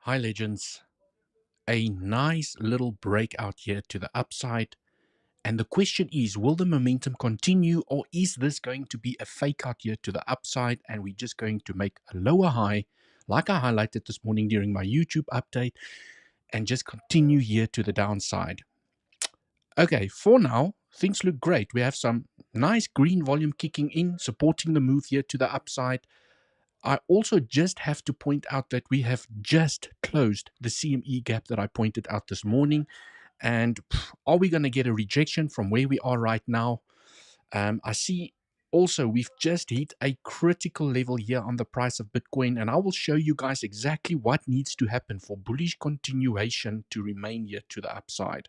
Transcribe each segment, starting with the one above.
Hi, legends. A nice little breakout here to the upside. And the question is, will the momentum continue, or is this going to be a fake out here to the upside and we're just going to make a lower high, like I highlighted this morning during my YouTube update, and just continue here to the downside? Okay, for now, things look great. We have some nice green volume kicking in, supporting the move here to the upside. I also just have to point out that we have just closed the CME gap that I pointed out this morning. And are we going to get a rejection from where we are right now? I see also we've just hit a critical level here on the price of Bitcoin. And I will show you guys exactly what needs to happen for bullish continuation to remain here to the upside.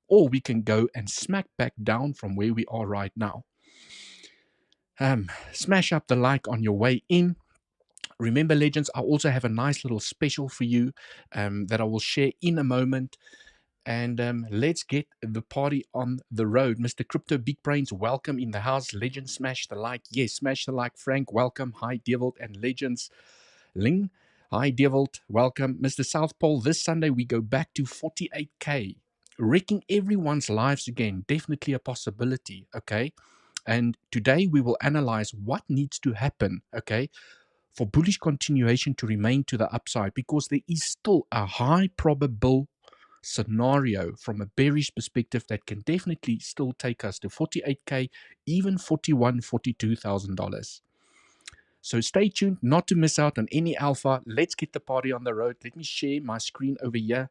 Or we can go and smack back down from where we are right now. Smash up the like on your way in. Remember, legends, I also have a nice little special for you that I will share in a moment. And let's get the party on the road. Mr. Crypto Big Brains, welcome in the house. Legends, smash the like. Yes, smash the like. Frank, welcome. Hi, 𝗬𝗆𝘆 and Legends. Ling, hi, 𝗬𝗆𝘆, welcome. Mr. South Pole, this Sunday we go back to 48K. Wrecking everyone's lives again. Definitely a possibility, okay? And today we will analyze what needs to happen, okay, for bullish continuation to remain to the upside, because there is still a high probable scenario from a bearish perspective that can definitely still take us to 48K, even $41,000, $42,000. So stay tuned not to miss out on any alpha. Let's get the party on the road. Let me share my screen over here.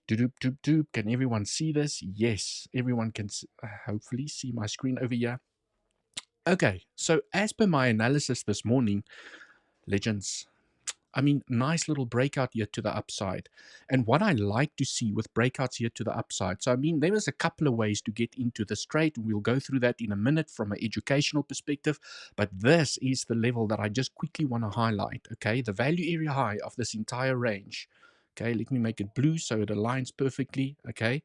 Doop, doop, doop. Can everyone see this? Yes, everyone can hopefully see my screen over here. Okay, so as per my analysis this morning, legends, I mean, nice little breakout here to the upside. And what I like to see with breakouts here to the upside, so I mean, there is a couple of ways to get into this trade. We'll go through that in a minute from an educational perspective. But this is the level that I just quickly want to highlight, okay? The value area high of this entire range. Okay, let me make it blue so it aligns perfectly, okay?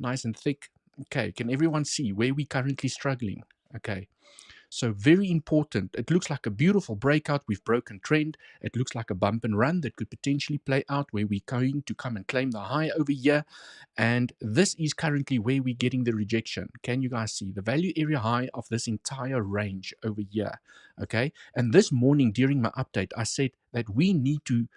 Nice and thick. Okay, can everyone see where we're currently struggling? Okay. So very important. It looks like a beautiful breakout. We've broken trend. It looks like a bump and run that could potentially play out where we're going to come and claim the high over here. And this is currently where we're getting the rejection. Can you guys see the value area high of this entire range over here? Okay. And this morning during my update, I said that we need to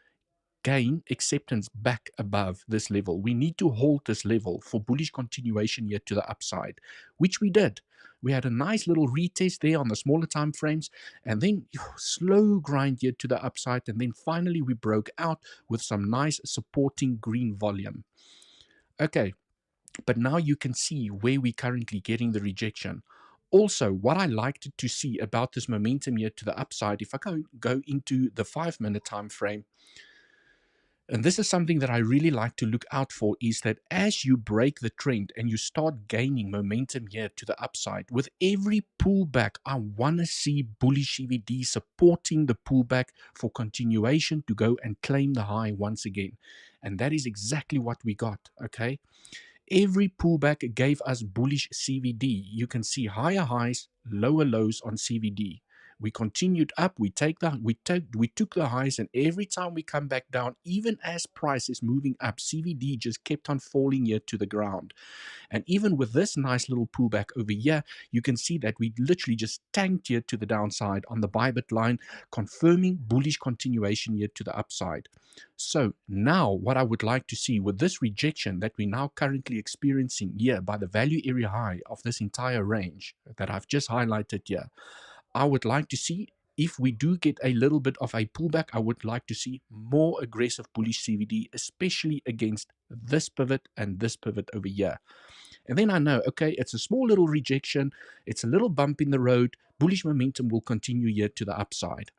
gain acceptance back above this level. We need to hold this level for bullish continuation here to the upside, which we did. We had a nice little retest there on the smaller time frames, and then slow grind here to the upside, and then finally we broke out with some nice supporting green volume. Okay, but now you can see where we're currently getting the rejection. Also, what I liked to see about this momentum here to the upside, if I go into the 5-minute time frame, and this is something that I really like to look out for, is that as you break the trend and you start gaining momentum here to the upside, with every pullback, I want to see bullish CVD supporting the pullback for continuation to go and claim the high once again. And that is exactly what we got, okay? Every pullback gave us bullish CVD. You can see higher highs, lower lows on CVD. We continued up, we took the highs, and every time we come back down, even as price is moving up, CVD just kept on falling here to the ground. And even with this nice little pullback over here, you can see that we literally just tanked here to the downside on the Bybit line, confirming bullish continuation here to the upside. So now what I would like to see with this rejection that we're now currently experiencing here by the value area high of this entire range that I've just highlighted here, I would like to see, if we do get a little bit of a pullback, I would like to see more aggressive bullish CVD, especially against this pivot and this pivot over here. And then I know, okay, it's a small little rejection. It's a little bump in the road. Bullish momentum will continue here to the upside.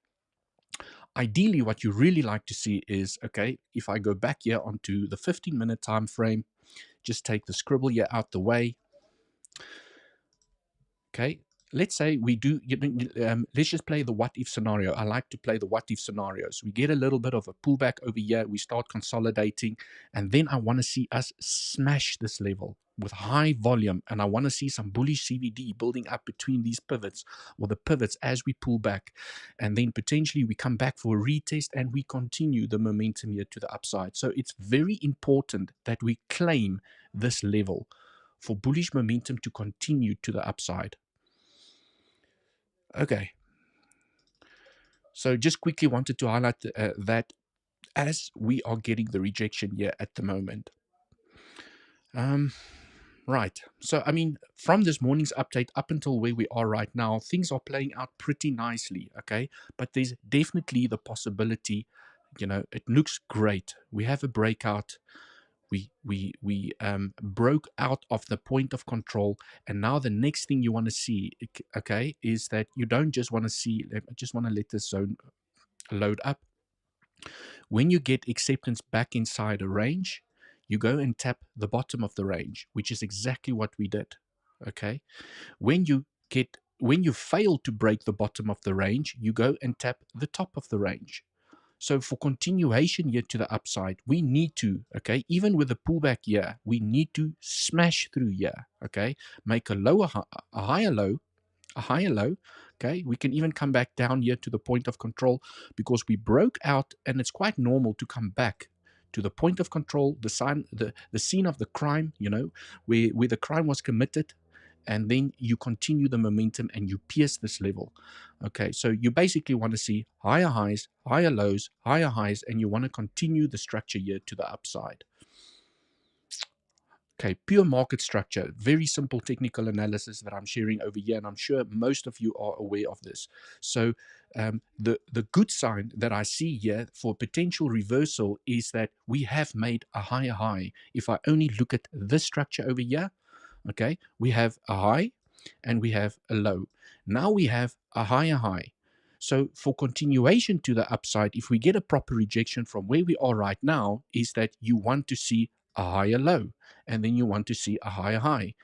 Ideally, what you really like to see is, okay, if I go back here onto the 15-minute time frame, just take the scribble here out the way. Okay, let's say we do, let's just play the what if scenario. I like to play the what if scenarios. We get a little bit of a pullback over here. We start consolidating. And then I want to see us smash this level with high volume. And I want to see some bullish CVD building up between these pivots or the pivots as we pull back. And then potentially we come back for a retest and we continue the momentum here to the upside. So it's very important that we claim this level for bullish momentum to continue to the upside. Okay, so just quickly wanted to highlight that as we are getting the rejection here at the moment. Right, so I mean, from this morning's update up until where we are right now, things are playing out pretty nicely, okay? But there's definitely the possibility, it looks great. We have a breakout. We broke out of the point of control, and now the next thing you want to see, okay, is that you don't just want to see. I just want to let this zone load up. When you get acceptance back inside a range, you go and tap the bottom of the range, which is exactly what we did. Okay, when you fail to break the bottom of the range, you go and tap the top of the range. So for continuation here to the upside, we need to, okay, even with the pullback here, we need to smash through here, okay, make a higher low, okay. We can even come back down here to the point of control because we broke out, and it's quite normal to come back to the point of control, the scene of the crime, where the crime was committed, and then you continue the momentum and you pierce this level. Okay, so you basically want to see higher highs, higher lows, higher highs, and you want to continue the structure here to the upside. Okay, pure market structure, very simple technical analysis that I'm sharing over here, and I'm sure most of you are aware of this. So the good sign that I see here for potential reversal is that we have made a higher high. If I only look at this structure over here, okay, we have a high and we have a low. Now we have a higher high. So for continuation to the upside, if we get a proper rejection from where we are right now, is that you want to see a higher low, and then you want to see a higher high,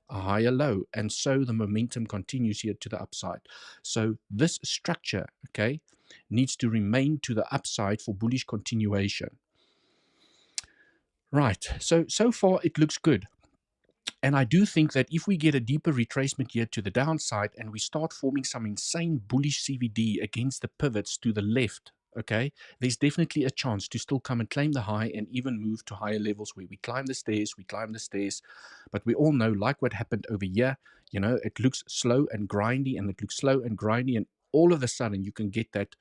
a higher low, and so the momentum continues here to the upside. So this structure, okay, needs to remain to the upside for bullish continuation. Right, so far it looks good. And I do think that if we get a deeper retracement here to the downside and we start forming some insane bullish CVD against the pivots to the left, okay, there's definitely a chance to still come and claim the high and even move to higher levels where we climb the stairs, But we all know, like what happened over here, it looks slow and grindy, and all of a sudden you can get that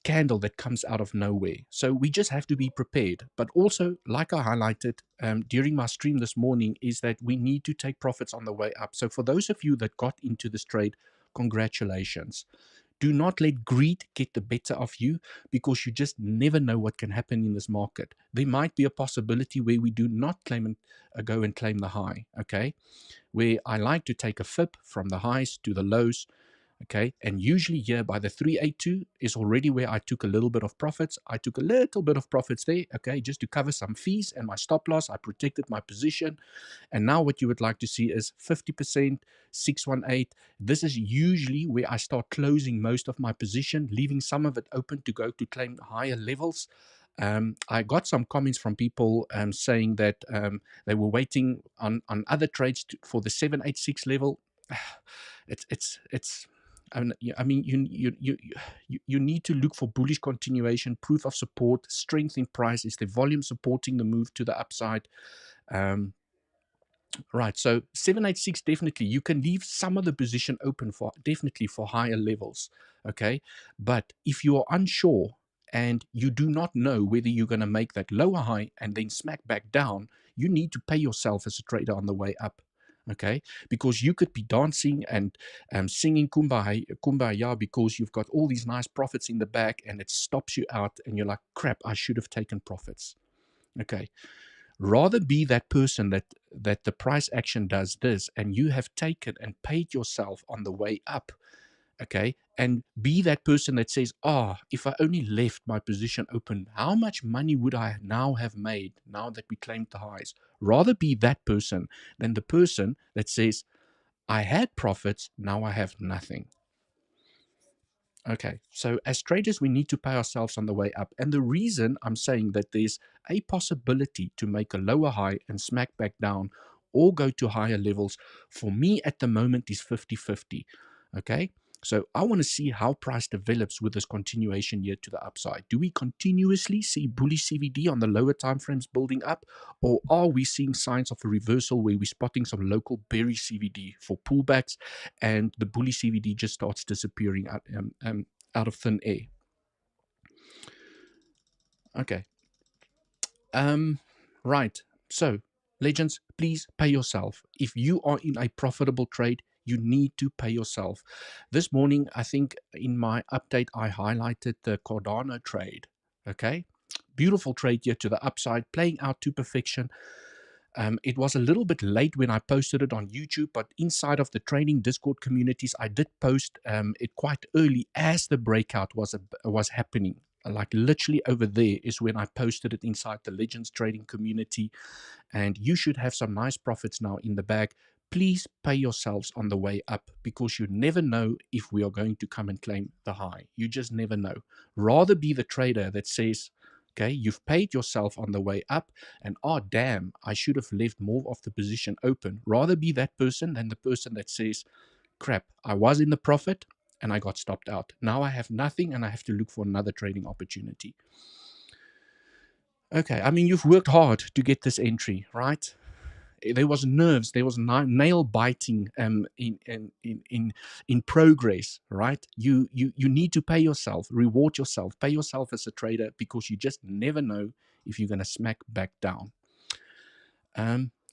candle that comes out of nowhere. So we just have to be prepared. But also, like I highlighted during my stream this morning, is that we need to take profits on the way up. So for those of you that got into this trade, congratulations. Do not let greed get the better of you, because you just never know what can happen in this market. There might be a possibility where we do not go and claim the high, okay? Where I like to take a fib from the highs to the lows, okay, and usually here by the 382 is already where I took a little bit of profits. I took a little bit of profits there, okay, just to cover some fees and my stop loss. I protected my position. And now what you would like to see is 50%, 618. This is usually where I start closing most of my position, leaving some of it open to go to claim higher levels. I got some comments from people saying that they were waiting on other trades for the 786 level. I mean, you need to look for bullish continuation, proof of support, strength in price. Is the volume supporting the move to the upside? Right, so 786, definitely you can leave some of the position open for higher levels, okay? But if you are unsure and you do not know whether you're going to make that lower high and then smack back down, you need to pay yourself as a trader on the way up. Okay, because you could be dancing and singing kumbaya because you've got all these nice profits in the back, and it stops you out, and you're like, crap, I should have taken profits. Okay, rather be that person that the price action does this, and you have taken and paid yourself on the way up. Okay, and be that person that says, if I only left my position open, how much money would I now have made now that we claimed the highs? Rather be that person than the person that says, I had profits, now I have nothing. Okay, so as traders, we need to pay ourselves on the way up. And the reason I'm saying that there's a possibility to make a lower high and smack back down or go to higher levels, for me at the moment is 50-50. Okay, so I want to see how price develops with this continuation here to the upside. Do we continuously see bullish CVD on the lower time frames building up, or are we seeing signs of a reversal where we're spotting some local bearish CVD for pullbacks and the bullish CVD just starts disappearing out of thin air? Okay. Right. So, legends, please pay yourself. If you are in a profitable trade, you need to pay yourself. This morning, I think in my update, I highlighted the Cardano trade. Okay. Beautiful trade here to the upside, playing out to perfection. It was a little bit late when I posted it on YouTube, but inside of the trading Discord communities, I did post it quite early as the breakout was happening. Like literally over there is when I posted it inside the Legends trading community, and you should have some nice profits now in the bag. Please pay yourselves on the way up, because you never know if we are going to come and claim the high. You just never know. Rather be the trader that says, okay, you've paid yourself on the way up, and oh damn, I should have left more of the position open. Rather be that person than the person that says, crap, I was in the profit and I got stopped out. Now I have nothing and I have to look for another trading opportunity. Okay, I mean, you've worked hard to get this entry, right? There was nerves, there was nail biting in progress, right? You need to pay yourself, reward yourself, pay yourself as a trader, because you just never know if you're going to smack back down.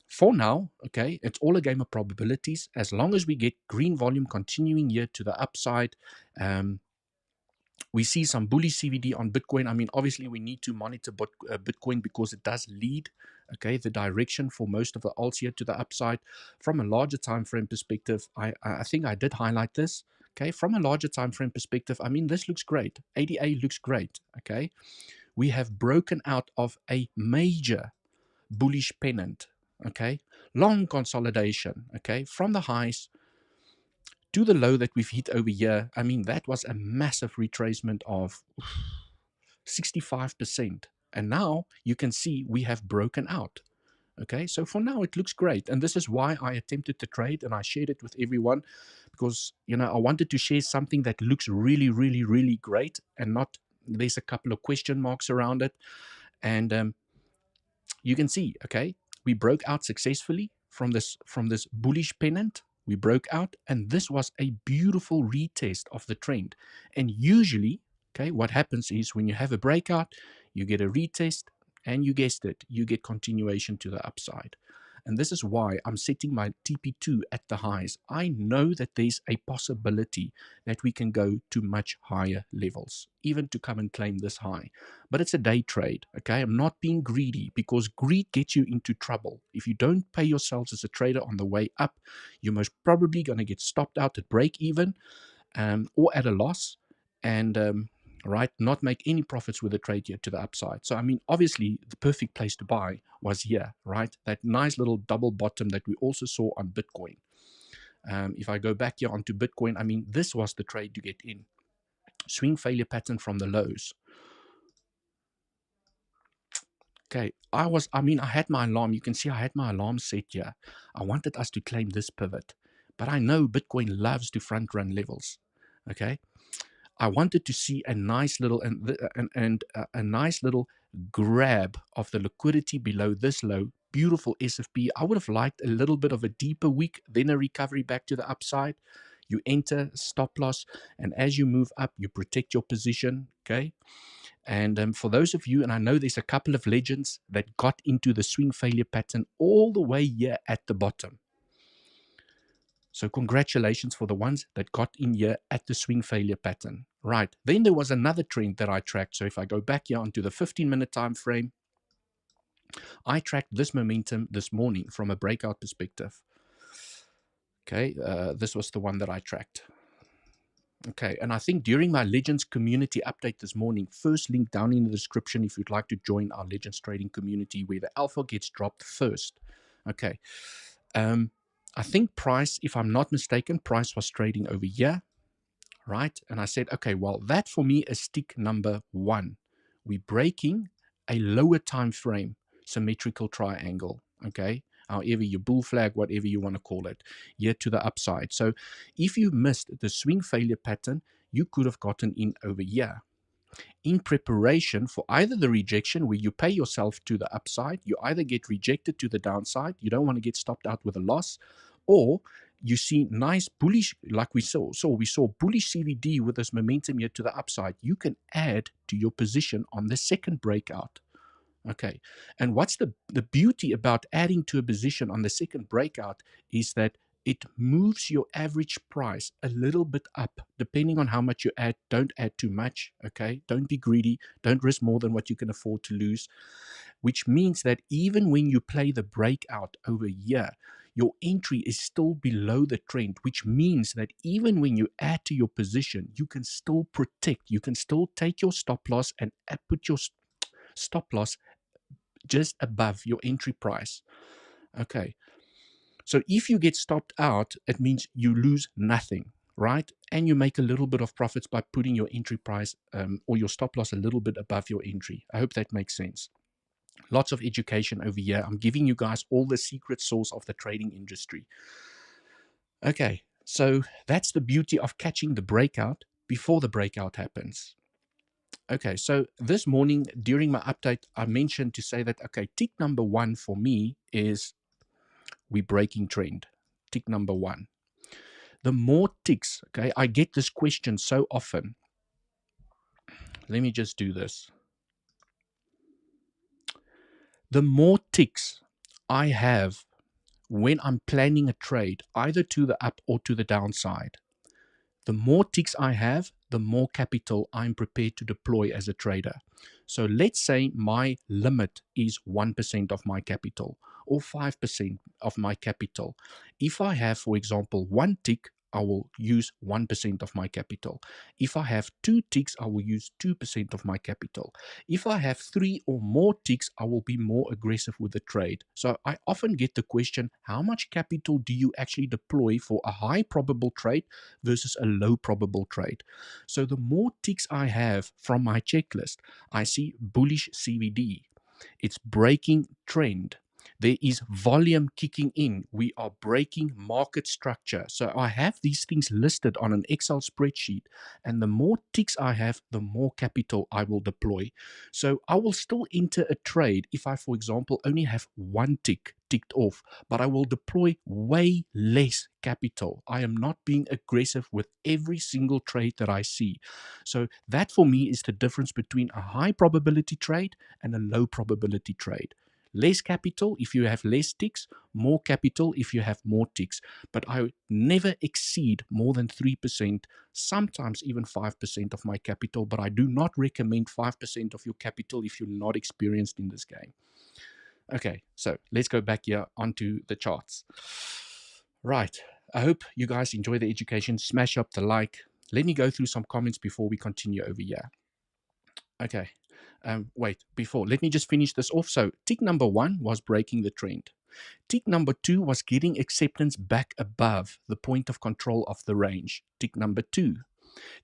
For now, okay, it's all a game of probabilities. As long as we get green volume continuing here to the upside, we see some bullish CVD on Bitcoin. I mean, obviously, we need to monitor Bitcoin because it does lead, okay, the direction for most of the alts here to the upside. From a larger time frame perspective, I think I did highlight this. Okay, from a larger time frame perspective, I mean, this looks great. ADA looks great. Okay, we have broken out of a major bullish pennant. Okay, long consolidation. Okay, from the highs to the low that we've hit over here. I mean, that was a massive retracement of 65%. And now you can see we have broken out. Okay, so for now it looks great. And this is why I attempted the trade and I shared it with everyone, because, you know, I wanted to share something that looks really, really, really great and not, there's a couple of question marks around it. And you can see, okay, we broke out successfully from this bullish pennant. We broke out, and this was a beautiful retest of the trend. And usually, okay, what happens is when you have a breakout, you get a retest, and you guessed it, you get continuation to the upside. And this is why I'm setting my TP2 at the highs. I know that there's a possibility that we can go to much higher levels, even to come and claim this high. But it's a day trade, okay? I'm not being greedy, because greed gets you into trouble. If you don't pay yourselves as a trader on the way up, you're most probably going to get stopped out at break even or at a loss. And right, not make any profits with the trade here to the upside. So, I mean, obviously, the perfect place to buy was here, right? That nice little double bottom that we also saw on Bitcoin. If I go back here onto Bitcoin, I mean, this was the trade to get in. Swing failure pattern from the lows. Okay, I had my alarm. You can see I had my alarm set here. I wanted us to claim this pivot, but I know Bitcoin loves to front run levels. Okay, I wanted to see a nice little a nice little grab of the liquidity below this low. Beautiful SFP. I would have liked a little bit of a deeper week, then a recovery back to the upside. You enter stop loss, and as you move up, you protect your position. Okay. And for those of you, and I know there's a couple of legends that got into the swing failure pattern all the way here at the bottom. So congratulations for the ones that got in here at the swing failure pattern. Right. Then there was another trend that I tracked. So if I go back here onto the 15-minute time frame, I tracked this momentum this morning from a breakout perspective. Okay. This was the one that I tracked. Okay, and I think during my Legends community update this morning, first link down in the description if you'd like to join our Legends trading community where the alpha gets dropped first. Okay, I think price, if I'm not mistaken, price was trading over here, right? And I said, okay, well, that for me is tick number 1. We're breaking a lower time frame symmetrical triangle, okay? However you bull flag, whatever you want to call it, here to the upside. So if you missed the swing failure pattern, you could have gotten in over here in preparation for either the rejection where you pay yourself to the upside, you either get rejected to the downside, you don't want to get stopped out with a loss, or you see nice bullish, like we saw bullish CVD with this momentum here to the upside. You can add to your position on the second breakout. Okay, and what's the beauty about adding to a position on the second breakout is that it moves your average price a little bit up, depending on how much you add. Don't add too much, okay? Don't be greedy. Don't risk more than what you can afford to lose, which means that even when you play the breakout over here, your entry is still below the trend, which means that even when you add to your position, you can still protect. You can still take your stop loss and put your stop loss just above your entry price. Okay, so if you get stopped out, it means you lose nothing, right? And you make a little bit of profits by putting your entry price or your stop loss a little bit above your entry. I hope that makes sense. Lots of education over here. I'm giving you guys all the secret sauce of the trading industry. Okay, so that's the beauty of catching the breakout before the breakout happens. Okay, so this morning during my update, I mentioned to say that, okay, tick number 1 for me is we're breaking trend. Tick number 1. The more ticks, okay, I get this question so often. Let me just do this. The more ticks I have when I'm planning a trade, either to the up or to the downside, the more ticks I have, the more capital I'm prepared to deploy as a trader. So let's say my limit is 1% of my capital or 5% of my capital. If I have, for example, 1 tick, I will use 1% of my capital. If I have 2 ticks, I will use 2% of my capital. If I have 3 or more ticks, I will be more aggressive with the trade. So I often get the question, how much capital do you actually deploy for a high probable trade versus a low probable trade? So the more ticks I have from my checklist, I see bullish CVD. It's breaking trend. There is volume kicking in. We are breaking market structure. So I have these things listed on an Excel spreadsheet, and the more ticks I have, the more capital I will deploy. So I will still enter a trade if I, for example, only have 1 tick ticked off, but I will deploy way less capital. I am not being aggressive with every single trade that I see. So that for me is the difference between a high probability trade and a low probability trade. Less capital if you have less ticks, more capital if you have more ticks. But I never exceed more than 3%, sometimes even 5% of my capital, but I do not recommend 5% of your capital if you're not experienced in this game. Okay, so let's go back here onto the charts. Right, I hope you guys enjoy the education. Smash up the like. Let me go through some comments before we continue over here. Okay, wait, let me just finish this off. So tick number 1 was breaking the trend. Tick number 2 was getting acceptance back above the point of control of the range. Tick number 2.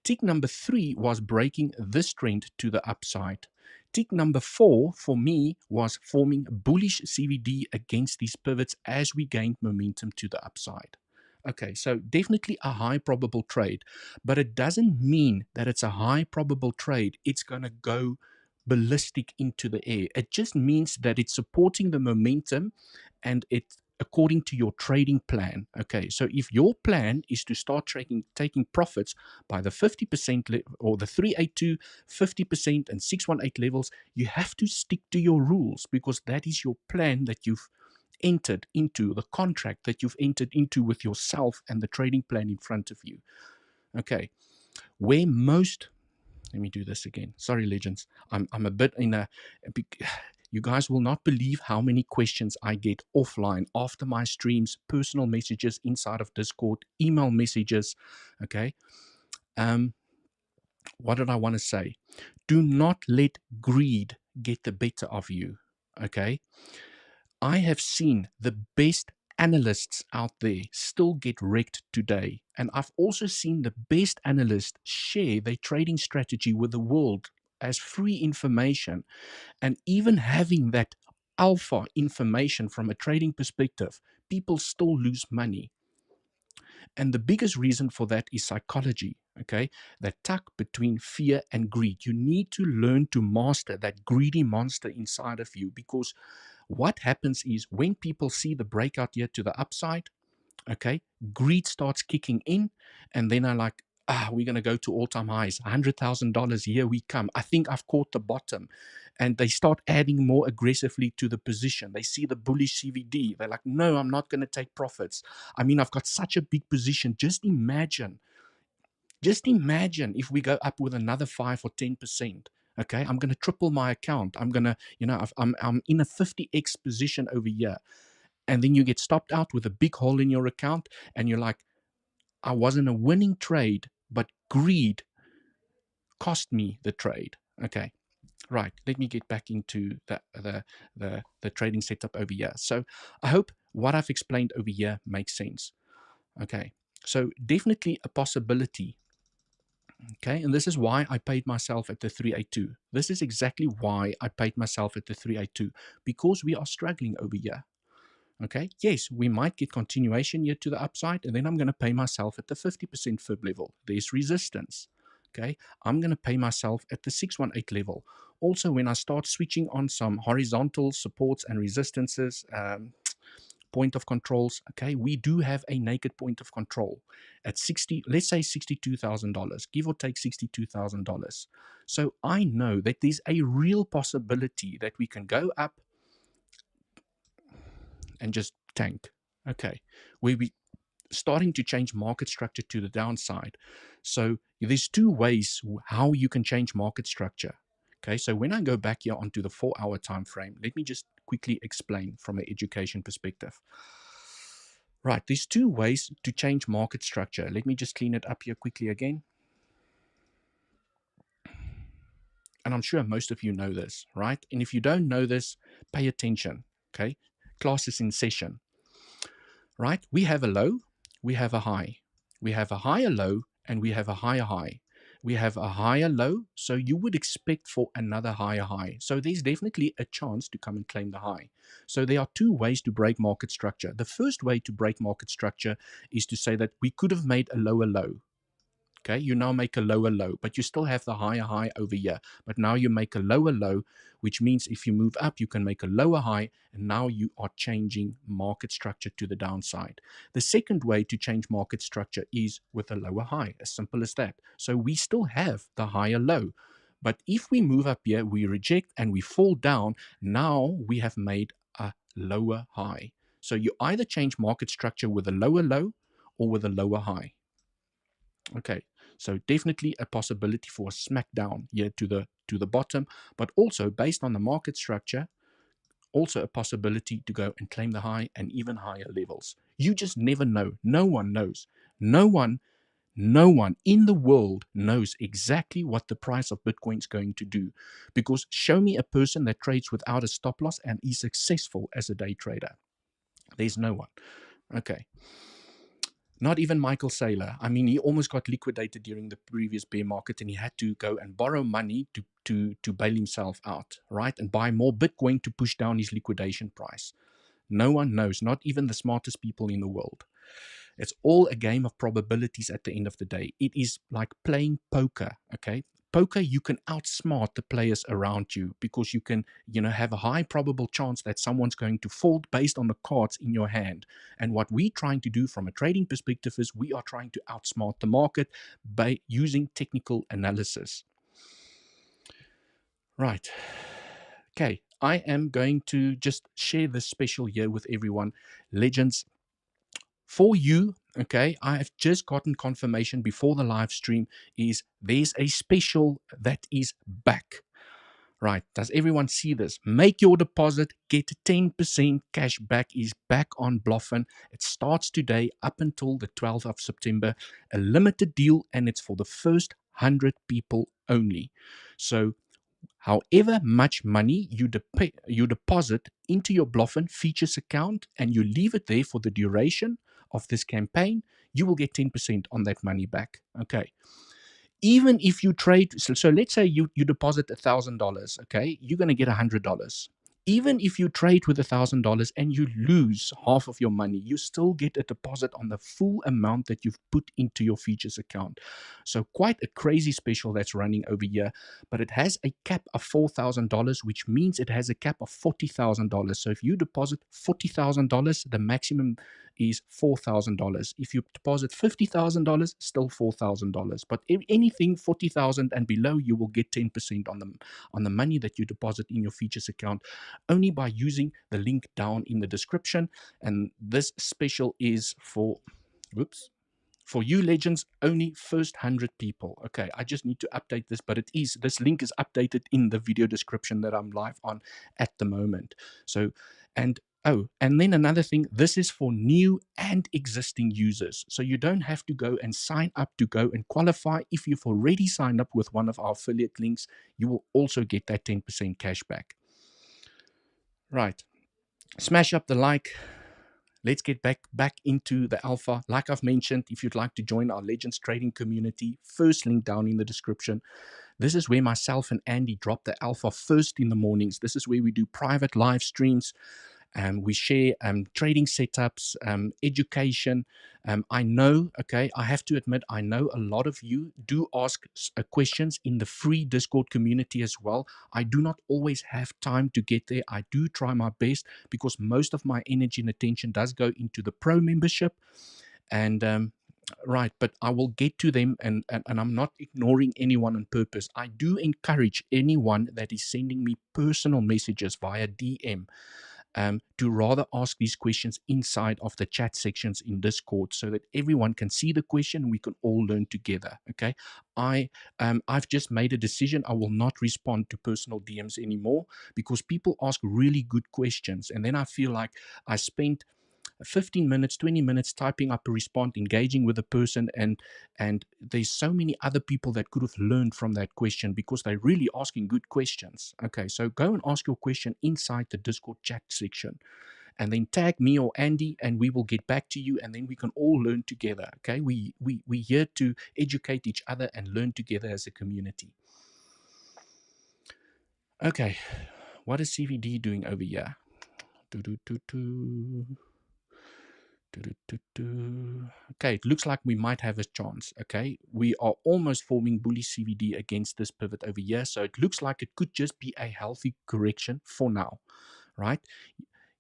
Tick number 3 was breaking this trend to the upside. Tick number 4 for me was forming bullish CVD against these pivots as we gained momentum to the upside. Okay, so definitely a high probable trade, but it doesn't mean that it's a high probable trade. It's going to go ballistic into the air. It just means that it's supporting the momentum and it's according to your trading plan. Okay, so if your plan is to start taking profits by the 50% or the 382, 50% and 618 levels, you have to stick to your rules because that is your plan that you've entered into, the contract that you've entered into with yourself and the trading plan in front of you. Okay, where most, let me do this again. Sorry, legends. I'm a bit in a you guys will not believe how many questions I get offline after my streams, personal messages inside of Discord, email messages. Okay. What did I want to say? Do not let greed get the better of you. Okay. I have seen the best analysts out there still get wrecked today. And I've also seen the best analysts share their trading strategy with the world as free information. And even having that alpha information from a trading perspective, people still lose money. And the biggest reason for that is psychology, okay? That tuck between fear and greed. You need to learn to master that greedy monster inside of you, because what happens is when people see the breakout here to the upside, okay, greed starts kicking in, and then I'm like, we're going to go to all-time highs, $100,000, here we come. I think I've caught the bottom. And they start adding more aggressively to the position. They see the bullish CVD. They're like, no, I'm not going to take profits. I mean, I've got such a big position. Just imagine if we go up with another 5 or 10%. Okay, I'm going to triple my account. I'm going to, I'm in a 50x position over here. And then you get stopped out with a big hole in your account, and you're like, I wasn't a winning trade, but greed cost me the trade. Okay, right. Let me get back into the trading setup over here. So I hope what I've explained over here makes sense. Okay, so definitely a possibility. Okay, and this is why I paid myself at the 382. This is exactly why I paid myself at the 382, because we are struggling over here. Okay, yes, we might get continuation here to the upside, and then I'm going to pay myself at the 50% fib level. There's resistance. Okay, I'm going to pay myself at the 618 level. Also, when I start switching on some horizontal supports and resistances, point of controls, okay, we do have a naked point of control at 60, let's say $62,000, give or take $62,000. So I know that there's a real possibility that we can go up and just tank. Okay, we'll be starting to change market structure to the downside. So there's two ways how you can change market structure. Okay, so when I go back here onto the 4-hour time frame, let me just quickly explain from an education perspective. Right, there's two ways to change market structure. Let me just clean it up here quickly again. And I'm sure most of you know this, right? And if you don't know this, pay attention. Okay, class is in session. Right? We have a low, we have a high. We have a higher low, and we have a higher high. We have a higher low, so you would expect for another higher high. So there's definitely a chance to come and claim the high. So there are two ways to break market structure. The first way to break market structure is to say that we could have made a lower low. Okay, you now make a lower low, but you still have the higher high over here. But now you make a lower low, which means if you move up, you can make a lower high, and now you are changing market structure to the downside. The second way to change market structure is with a lower high, as simple as that. So we still have the higher low. But if we move up here, we reject and we fall down, now we have made a lower high. So you either change market structure with a lower low or with a lower high. Okay, so definitely a possibility for a smackdown here to the bottom, but also based on the market structure, also a possibility to go and claim the high and even higher levels. You just never know. No one knows. No one in the world knows exactly what the price of Bitcoin is going to do, because show me a person that trades without a stop loss and is successful as a day trader. There's no one. Okay. Not even Michael Saylor. I mean, he almost got liquidated during the previous bear market, and he had to go and borrow money to bail himself out, right? And buy more Bitcoin to push down his liquidation price. No one knows, not even the smartest people in the world. It's all a game of probabilities at the end of the day. It is like playing poker, okay? Poker, you can outsmart the players around you, because you can, have a high probable chance that someone's going to fold based on the cards in your hand. And what we're trying to do from a trading perspective is we are trying to outsmart the market by using technical analysis. Right. Okay, I am going to just share this special here with everyone. Legends, for you, okay, I have just gotten confirmation before the live stream is there's a special that is back. Right, does everyone see this? Make your deposit, get 10% cash back is back on Bluffin. It starts today up until the 12th of September. A limited deal, and it's for the first 100 people only. So However much money you deposit into your Bluffin features account and you leave it there for the duration of this campaign, you will get 10% on that money back. Okay. Even if you trade, so let's say you deposit $1,000, okay, you're going to get $100. Even if you trade with $1,000 and you lose half of your money, you still get a deposit on the full amount that you've put into your features account. So quite a crazy special that's running over here, but it has a cap of $4,000, which means it has a cap of $40,000. So if you deposit $40,000, the maximum is $4,000. If you deposit $50,000, still $4,000. But anything $40,000 and below, you will get 10% on the money that you deposit in your features account, only by using the link down in the description. And this special is for, whoops, for you legends, only first 100 people. Okay, I just need to update this, but this link is updated in the video description that I'm live on at the moment. So, and then another thing, this is for new and existing users. So you don't have to go and sign up to go and qualify. If you've already signed up with one of our affiliate links, you will also get that 10% cash back. Right. Smash up the like. Let's get back into the alpha. Like I've mentioned, if you'd like to join our Legends trading community, first link down in the description. This is where myself and Andy drop the alpha first in the mornings. This is where we do private live streams. We share trading setups, education. I know, okay, I have to admit, I know a lot of you do ask questions in the free Discord community as well. I do not always have time to get there. I do try my best because most of my energy and attention does go into the pro membership. And right, but I will get to them, and I'm not ignoring anyone on purpose. I do encourage anyone that is sending me personal messages via DM to rather ask these questions inside of the chat sections in Discord so that everyone can see the question and we can all learn together. Okay, I've just made a decision. I will not respond to personal DMs anymore because people ask really good questions, and then I feel like I spent 15 minutes, 20 minutes typing up a response, engaging with a person, and there's so many other people that could have learned from that question because they're really asking good questions. Okay, so go and ask your question inside the Discord chat section and then tag me or Andy and we will get back to you and then we can all learn together. Okay, we're here to educate each other and learn together as a community. Okay, what is CVD doing over here? Okay, it looks like we might have a chance. Okay, we are almost forming bullish CVD against this pivot over here, so it looks like it could just be a healthy correction for now, right?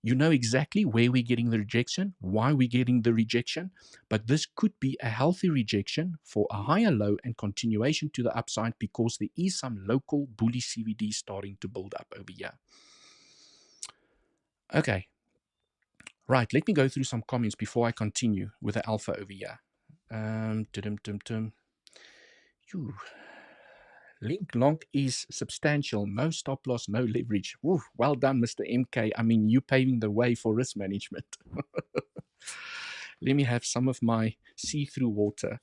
You know exactly where we're getting the rejection, why we're getting the rejection, but this could be a healthy rejection for a higher low and continuation to the upside because there is some local bullish CVD starting to build up over here. Okay. Right, let me go through some comments before I continue with the alpha over here. Link long is substantial, no stop loss, no leverage. Ooh, well done, Mr. MK. I mean, you paving the way for risk management. Let me have some of my see-through water.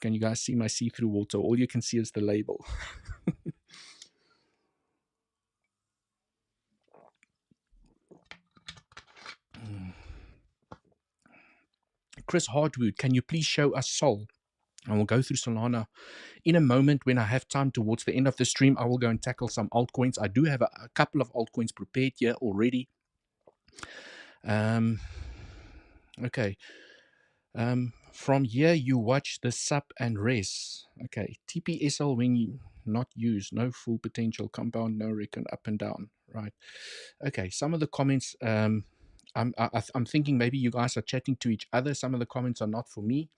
Can you guys see my see-through water? All you can see is the label. Chris Hardwood, can you please show us Sol? I will go through Solana in a moment when I have time towards the end of the stream. I will go and tackle some altcoins. I do have a couple of altcoins prepared here already. Okay. From here, you watch the SUP and RES. Okay. TPSL when you not use, no full potential, compound, no reckon, up and down. Right. Okay. Some of the comments, I'm thinking maybe you guys are chatting to each other. Some of the comments are not for me.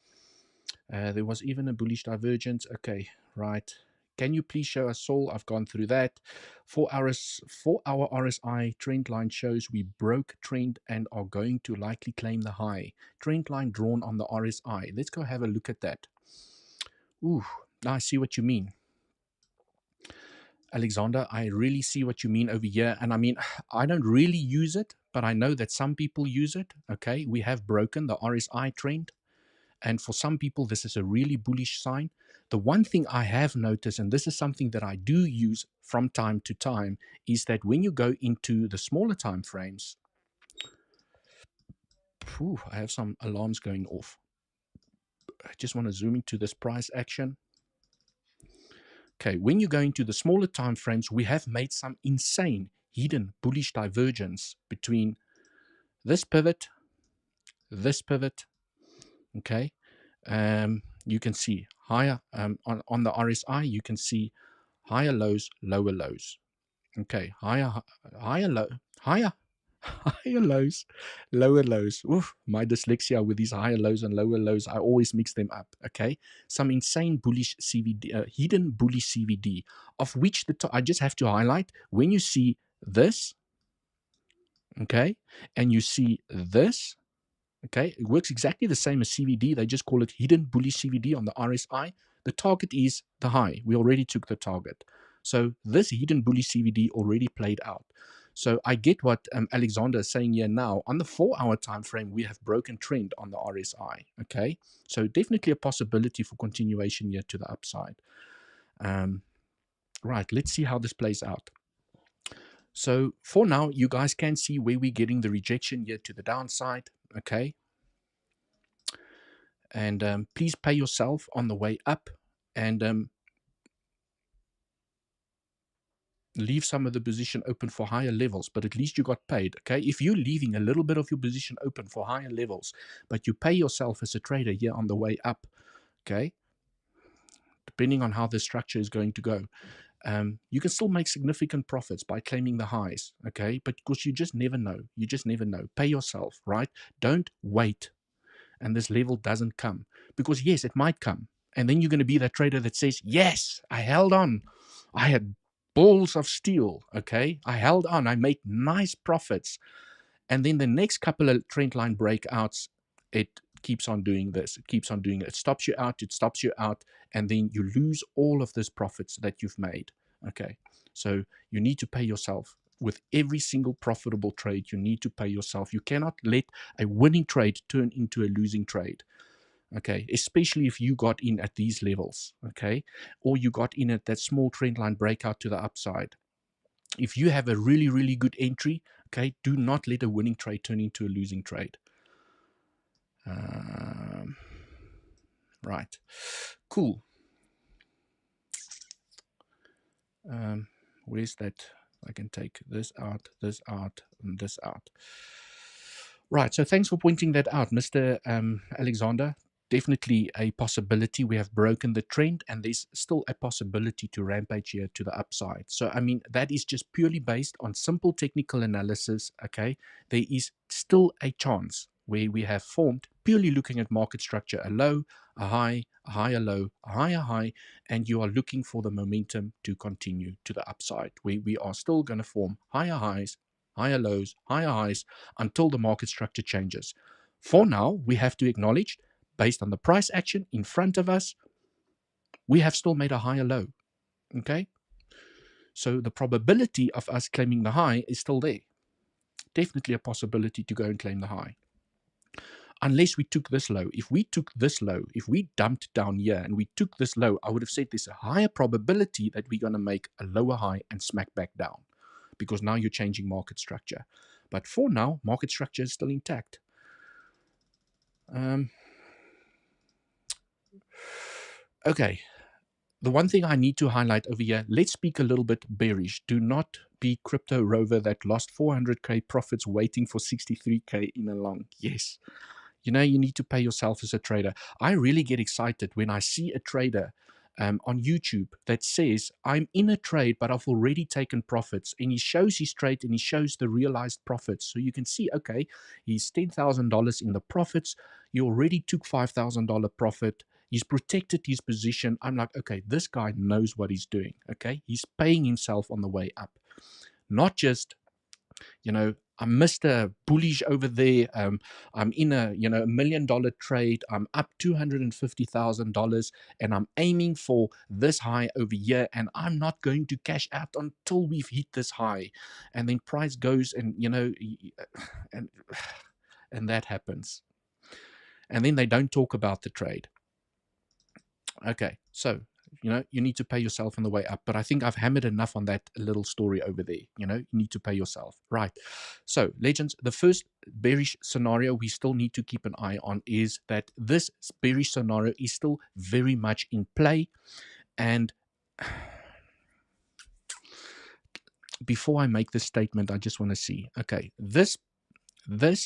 There was even a bullish divergence. Okay, right. Can you please show us Sol? I've gone through that. For our RSI trend line shows we broke trend and are going to likely claim the high. Trend line drawn on the RSI. Let's go have a look at that. Ooh, now I see what you mean. Alexander, I really see what you mean over here. And I mean, I don't really use it, but I know that some people use it. Okay, we have broken the RSI trend. And for some people, this is a really bullish sign. The one thing I have noticed, and this is something that I do use from time to time, is that when you go into the smaller time frames, I have some alarms going off. I just want to zoom into this price action. Okay, when you go into the smaller time frames, we have made some insane hidden bullish divergence between this pivot, okay. You can see higher on the RSI, you can see higher lows, lower lows. Okay, higher low, higher lows, lower lows. Oof, my dyslexia with these higher lows and lower lows, I always mix them up. Okay, some insane bullish CVD, hidden bullish CVD, of which I just have to highlight when you see this, okay, and you see this. Okay, it works exactly the same as CVD. They just call it hidden bullish CVD on the RSI. The target is the high. We already took the target. So this hidden bullish CVD already played out. So I get what Alexander is saying here now. On the 4-hour time frame, we have broken trend on the RSI. Okay, so definitely a possibility for continuation here to the upside. Right, let's see how this plays out. So for now, you guys can see where we're getting the rejection here to the downside. Okay, and please pay yourself on the way up, and leave some of the position open for higher levels, but at least you got paid. Okay, if you're leaving a little bit of your position open for higher levels, but you pay yourself as a trader here on the way up, okay, depending on how the structure is going to go, you can still make significant profits by claiming the highs. Okay, but because you just never know, pay yourself, right? Don't wait and this level doesn't come, because yes, it might come, and then you're going to be that trader that says, yes, I held on, I had balls of steel. Okay, I held on, I made nice profits, and then the next couple of trend line breakouts, it keeps on doing this, it stops you out, and then you lose all of those profits that you've made. Okay, so you need to pay yourself. With every single profitable trade, you need to pay yourself. You cannot let a winning trade turn into a losing trade. Okay, especially if you got in at these levels, okay, or you got in at that small trend line breakout to the upside. If you have a really, really good entry, okay, do not let a winning trade turn into a losing trade. Right, cool. Where's that? I can take this out, and this out. Right, so thanks for pointing that out, Mr. Alexander. Definitely a possibility. We have broken the trend, and there's still a possibility to rampage here to the upside. So, I mean, that is just purely based on simple technical analysis, okay? There is still a chance where we have formed, purely looking at market structure, a low, a high, a higher low, a higher high, and you are looking for the momentum to continue to the upside, where we are still going to form higher highs, higher lows, higher highs, until the market structure changes. For now, we have to acknowledge, based on the price action in front of us, we have still made a higher low. Okay? So the probability of us claiming the high is still there. Definitely a possibility to go and claim the high. Unless we took this low. If we took this low, if we dumped down here and we took this low, I would have said there's a higher probability that we're going to make a lower high and smack back down, because now you're changing market structure. But for now, market structure is still intact. Okay, the one thing I need to highlight over here, let's speak a little bit bearish. Do not be crypto rover that lost 400k profits waiting for 63k in a long. Yes, you know, you need to pay yourself as a trader. I really get excited when I see a trader on YouTube that says, I'm in a trade, but I've already taken profits. And he shows his trade and he shows the realized profits. So you can see, okay, he's $10,000 in the profits. He already took $5,000 profit. He's protected his position. I'm like, okay, this guy knows what he's doing. Okay, he's paying himself on the way up. Not just, you know, I'm Mr. Bullish over there. I'm in a, you know, $1 million trade. I'm up $250,000 and I'm aiming for this high over here. And I'm not going to cash out until we've hit this high. And then price goes and, you know, and that happens. and then they don't talk about the trade. Okay, so you need to pay yourself on the way up, but I think I've hammered enough on that little story over there. You need to pay yourself, right? So legends, the first bearish scenario we still need to keep an eye on is that this bearish scenario is still very much in play. And before I make this statement, I just want to see, okay, this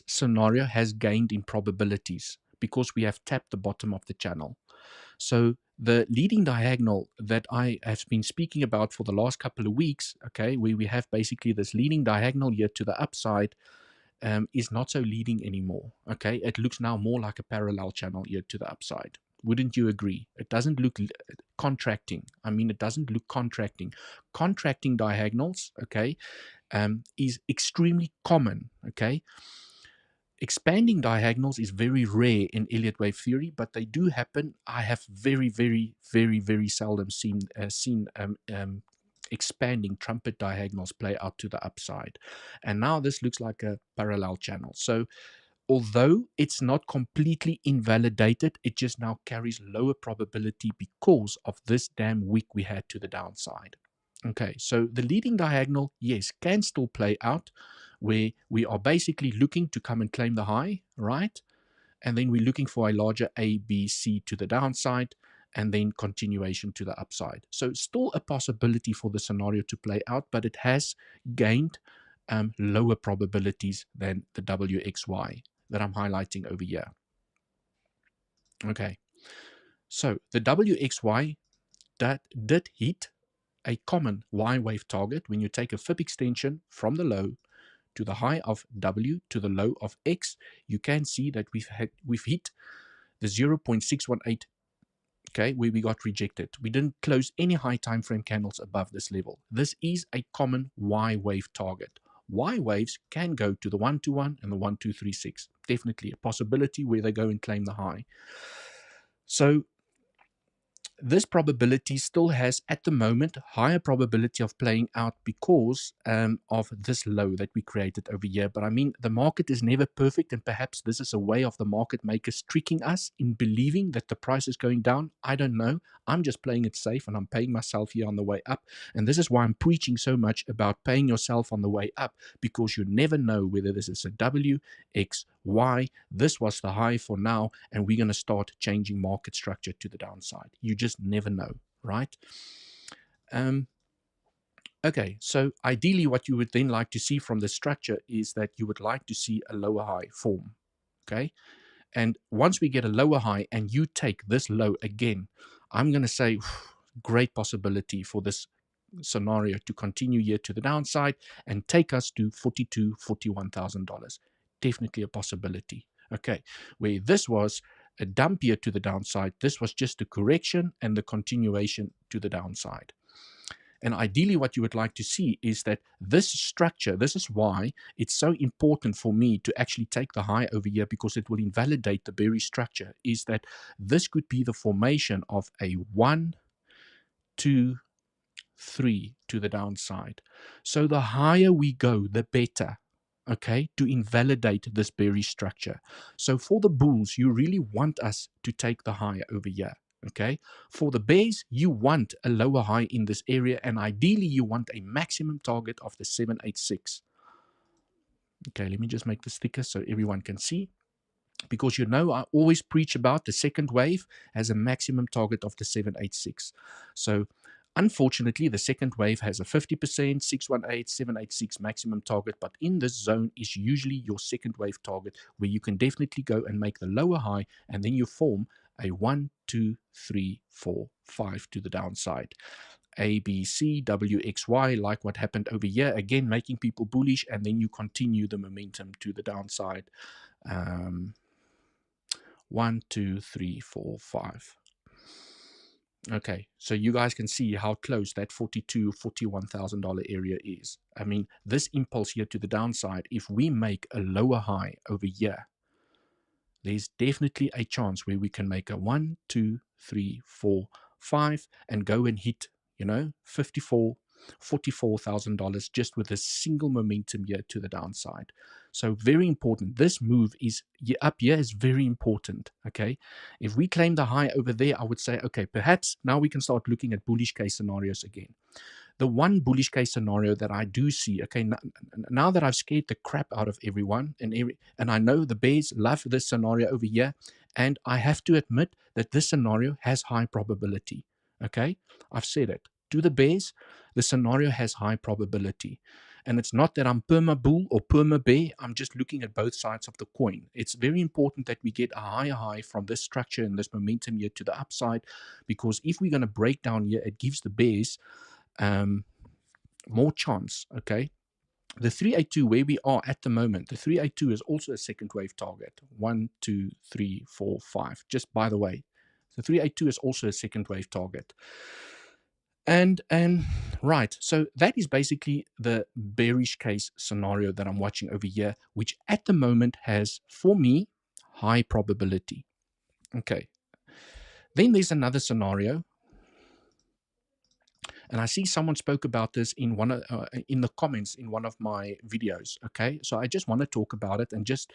scenario has gained in probabilities because we have tapped the bottom of the channel. So the leading diagonal that I have been speaking about for the last couple of weeks, okay, where we have basically this leading diagonal here to the upside, is not so leading anymore. Okay, it looks now more like a parallel channel here to the upside. Wouldn't you agree? It doesn't look contracting. I mean, it doesn't look contracting. Contracting diagonals, okay, is extremely common. Okay. Expanding diagonals is very rare in Elliott wave theory, but they do happen. I have very, very, very, very seldom seen expanding trumpet diagonals play out to the upside. And now this looks like a parallel channel. So although it's not completely invalidated, it just now carries lower probability because of this damn week we had to the downside. Okay, so the leading diagonal, yes, can still play out, where we are basically looking to come and claim the high, right? And then we're looking for a larger A, B, C to the downside, and then continuation to the upside. So still a possibility for the scenario to play out, but it has gained lower probabilities than the WXY that I'm highlighting over here. Okay, so the WXY that did hit a common Y wave target when you take a fib extension from the low to the high of W to the low of X. You can see that we've hit the 0.618, okay, where we got rejected. We didn't close any high time frame candles above this level. This is a common Y wave target. Y waves can go to the 121 and the 1236. Definitely a possibility where they go and claim the high. So this probability still has, at the moment, higher probability of playing out because of this low that we created over here. But I mean, the market is never perfect, and perhaps this is a way of the market makers tricking us in believing that the price is going down. I don't know. I'm just playing it safe, and I'm paying myself here on the way up. And this is why I'm preaching so much about paying yourself on the way up, because you never know whether this is a W, X, Y. This was the high for now, and we're going to start changing market structure to the downside. You just never know, right? Okay, so ideally what you would then like to see from the structure is that you would like to see a lower high form, okay? And once we get a lower high and you take this low again, I'm going to say great possibility for this scenario to continue here to the downside and take us to $42,000, $41,000. Definitely a possibility. Okay, where this was a dump here to the downside, this was just a correction and the continuation to the downside. And ideally what you would like to see is that this structure, this is why it's so important for me to actually take the high over here, because it will invalidate the bearish structure, is that this could be the formation of a 1, 2, 3 to the downside. So the higher we go, the better, okay, to invalidate this bearish structure. So for the bulls, you really want us to take the high over here. Okay, for the bears, you want a lower high in this area, and ideally you want a maximum target of the 786. Okay, let me just make this thicker so everyone can see, because I always preach about the second wave as a maximum target of the 786. So unfortunately, the second wave has a 50%, 618, 786 maximum target, but in this zone is usually your second wave target, where you can definitely go and make the lower high, and then you form a 1, 2, 3, 4, 5 to the downside. A, B, C, W, X, Y, like what happened over here, again making people bullish, and then you continue the momentum to the downside. 1, 2, 3, 4, 5. Okay, so you guys can see how close that $42,000, $41,000 area is. I mean, this impulse here to the downside, if we make a lower high over here, there's definitely a chance where we can make a 1, 2, 3, 4, 5 and go and hit, $44,000 just with a single momentum here to the downside. So very important. This move is up here is very important. Okay. If we claim the high over there, I would say, okay, perhaps now we can start looking at bullish case scenarios again. The one bullish case scenario that I do see, okay, now that I've scared the crap out of everyone, and I know the bears love this scenario over here, and I have to admit that this scenario has high probability. Okay, I've said it to the bears. The scenario has high probability, and it's not that I'm perma bull or perma bear. I'm just looking at both sides of the coin. It's very important that we get a higher high from this structure and this momentum here to the upside, because if we're going to break down here, it gives the bears more chance. Okay, the 382 where we are at the moment, the 382 is also a second wave target. 1, 2, 3, 4, 5. Just by the way, the 382 is also a second wave target. And right, so that is basically the bearish case scenario that I'm watching over here, which at the moment has, for me, high probability. Okay, then there's another scenario. And I see someone spoke about this in in the comments in one of my videos. Okay, so I just want to talk about it, and just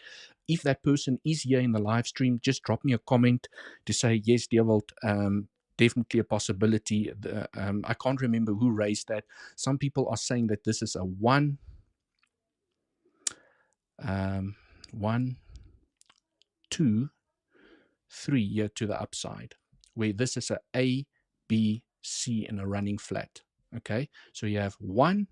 if that person is here in the live stream, just drop me a comment to say yes, 𝗬𝗍𝗍, definitely a possibility. I can't remember who raised that. Some people are saying that this is a 1, 2, 3 here to the upside, where this is a B, C in a running flat. Okay, so you have 1,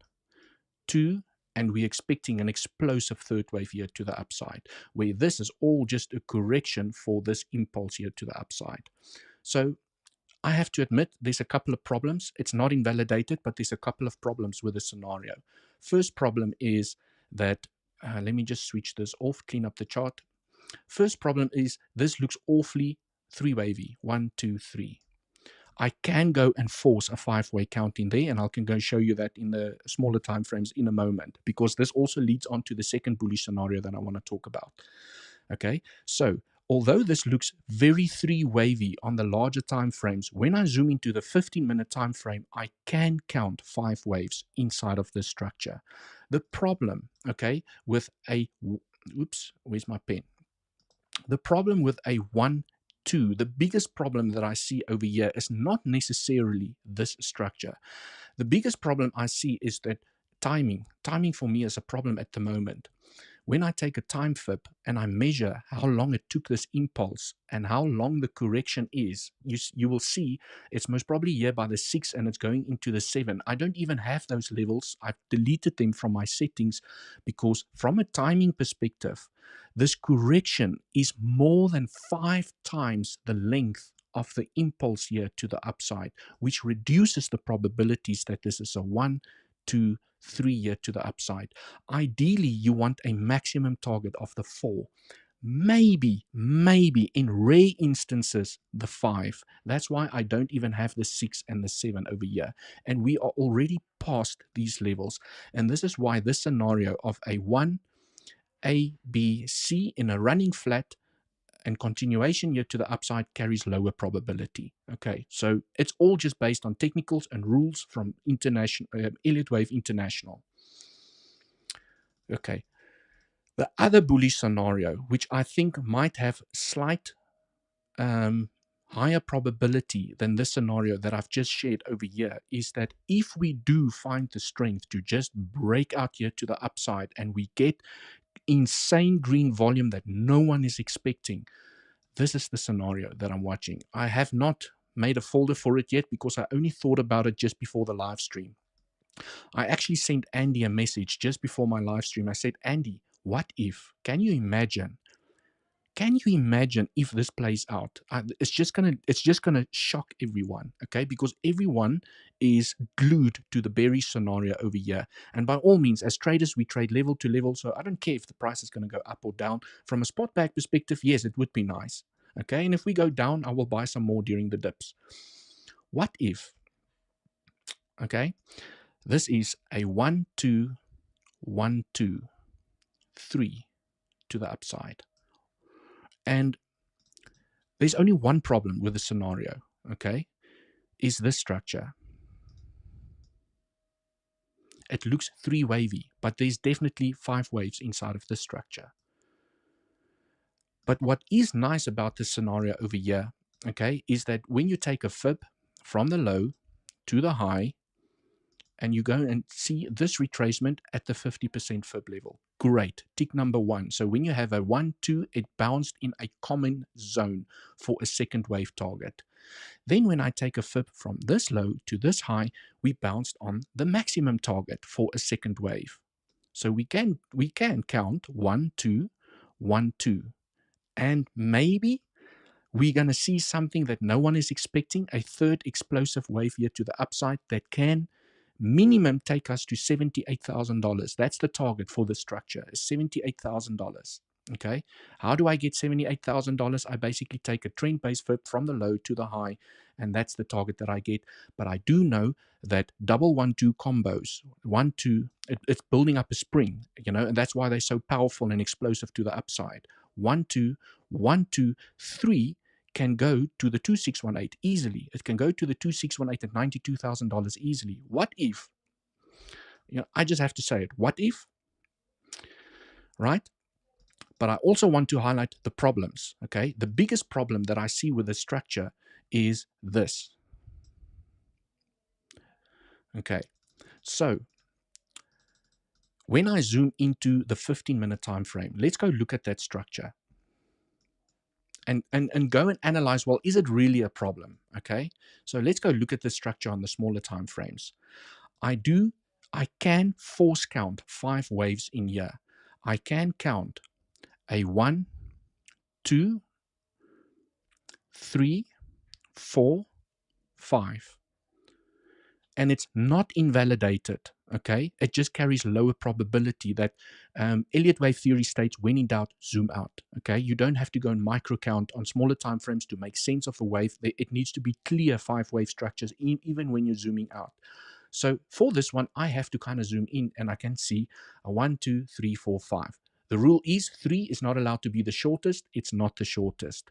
2, and we're expecting an explosive third wave here to the upside, where this is all just a correction for this impulse here to the upside. So I have to admit there's a couple of problems. It's not invalidated, but there's a couple of problems with the scenario. First problem is that, let me just switch this off, clean up the chart. First problem is this looks awfully three wavy, 1, 2, 3. I can go and force a 5-way count in there, and I can go show you that in the smaller time frames in a moment, because this also leads on to the second bullish scenario that I want to talk about. Okay, so although this looks very 3-wavy on the larger time frames, when I zoom into the 15-minute time frame, I can count 5 waves inside of this structure. The problem, okay, with a, oops, where's my pen? The problem with a 1, 2, the biggest problem that I see over here is not necessarily this structure. The biggest problem I see is that timing for me is a problem at the moment. When I take a time fib and I measure how long it took this impulse and how long the correction is, you will see it's most probably here by the 6 and it's going into the 7. I don't even have those levels. I've deleted them from my settings, because from a timing perspective, this correction is more than 5 times the length of the impulse here to the upside, which reduces the probabilities that this is a 1, 2, 3 here to the upside. Ideally, you want a maximum target of the 4. Maybe in rare instances, the 5. That's why I don't even have the 6 and the 7 over here. And we are already past these levels. And this is why this scenario of a 1, A, B, C in a running flat and continuation here to the upside carries lower probability. Okay, so it's all just based on technicals and rules from Elliott Wave International. Okay, the other bullish scenario, which I think might have slight higher probability than this scenario that I've just shared over here, is that if we do find the strength to just break out here to the upside and we get insane green volume that no one is expecting, this is the scenario that I'm watching. I have not made a folder for it yet because I only thought about it just before the live stream. I actually sent Andy a message just before my live stream. I said, Andy, what if? Can you imagine? Can you imagine if this plays out? It's just gonna shock everyone, okay? Because everyone is glued to the bearish scenario over here. And by all means, as traders, we trade level to level. So I don't care if the price is going to go up or down. From a spot back perspective, yes, it would be nice, okay? And if we go down, I will buy some more during the dips. What if? Okay, this is a 1, 2, 1, 2, 3 to the upside. And there's only one problem with the scenario, okay, is this structure. it looks 3 wavy, but there's definitely 5 waves inside of this structure. But what is nice about this scenario over here, okay, is that when you take a fib from the low to the high, and you go and see this retracement at the 50% fib level. Great, tick number 1. So when you have a 1, 2, it bounced in a common zone for a second wave target. Then when I take a fib from this low to this high, we bounced on the maximum target for a second wave. So we can count 1, 2, 1, 2. And maybe we're going to see something that no one is expecting, a third explosive wave here to the upside that can minimum take us to $78,000. That's the target for the structure, is $78,000. Okay, how do I get $78,000? I basically take a trend-based fib from the low to the high, and that's the target that I get. But I do know that double 1-2 combos, 1-2, it's building up a spring, you know, and that's why they're so powerful and explosive to the upside. 1-2, 1-2, 3 can go to the 2618 easily. It can go to the 2618 at $92,000 easily. What if? You know, I just have to say it. What if? Right? But I also want to highlight the problems. Okay, the biggest problem that I see with the structure is this. Okay, so when I zoom into the 15-minute time frame, let's go look at that structure. And go and analyze, well, is it really a problem? Okay, so let's go look at the structure on the smaller time frames. I can force count 5 waves in here. I can count a 1, 2, 3, 4, 5. And it's not invalidated, okay? It just carries lower probability that Elliott wave theory states, when in doubt, zoom out, okay? You don't have to go and micro count on smaller time frames to make sense of a wave. It needs to be clear 5 wave structures, even when you're zooming out. So for this one, I have to kind of zoom in, and I can see a 1, 2, 3, 4, 5. The rule is 3 is not allowed to be the shortest. It's not the shortest.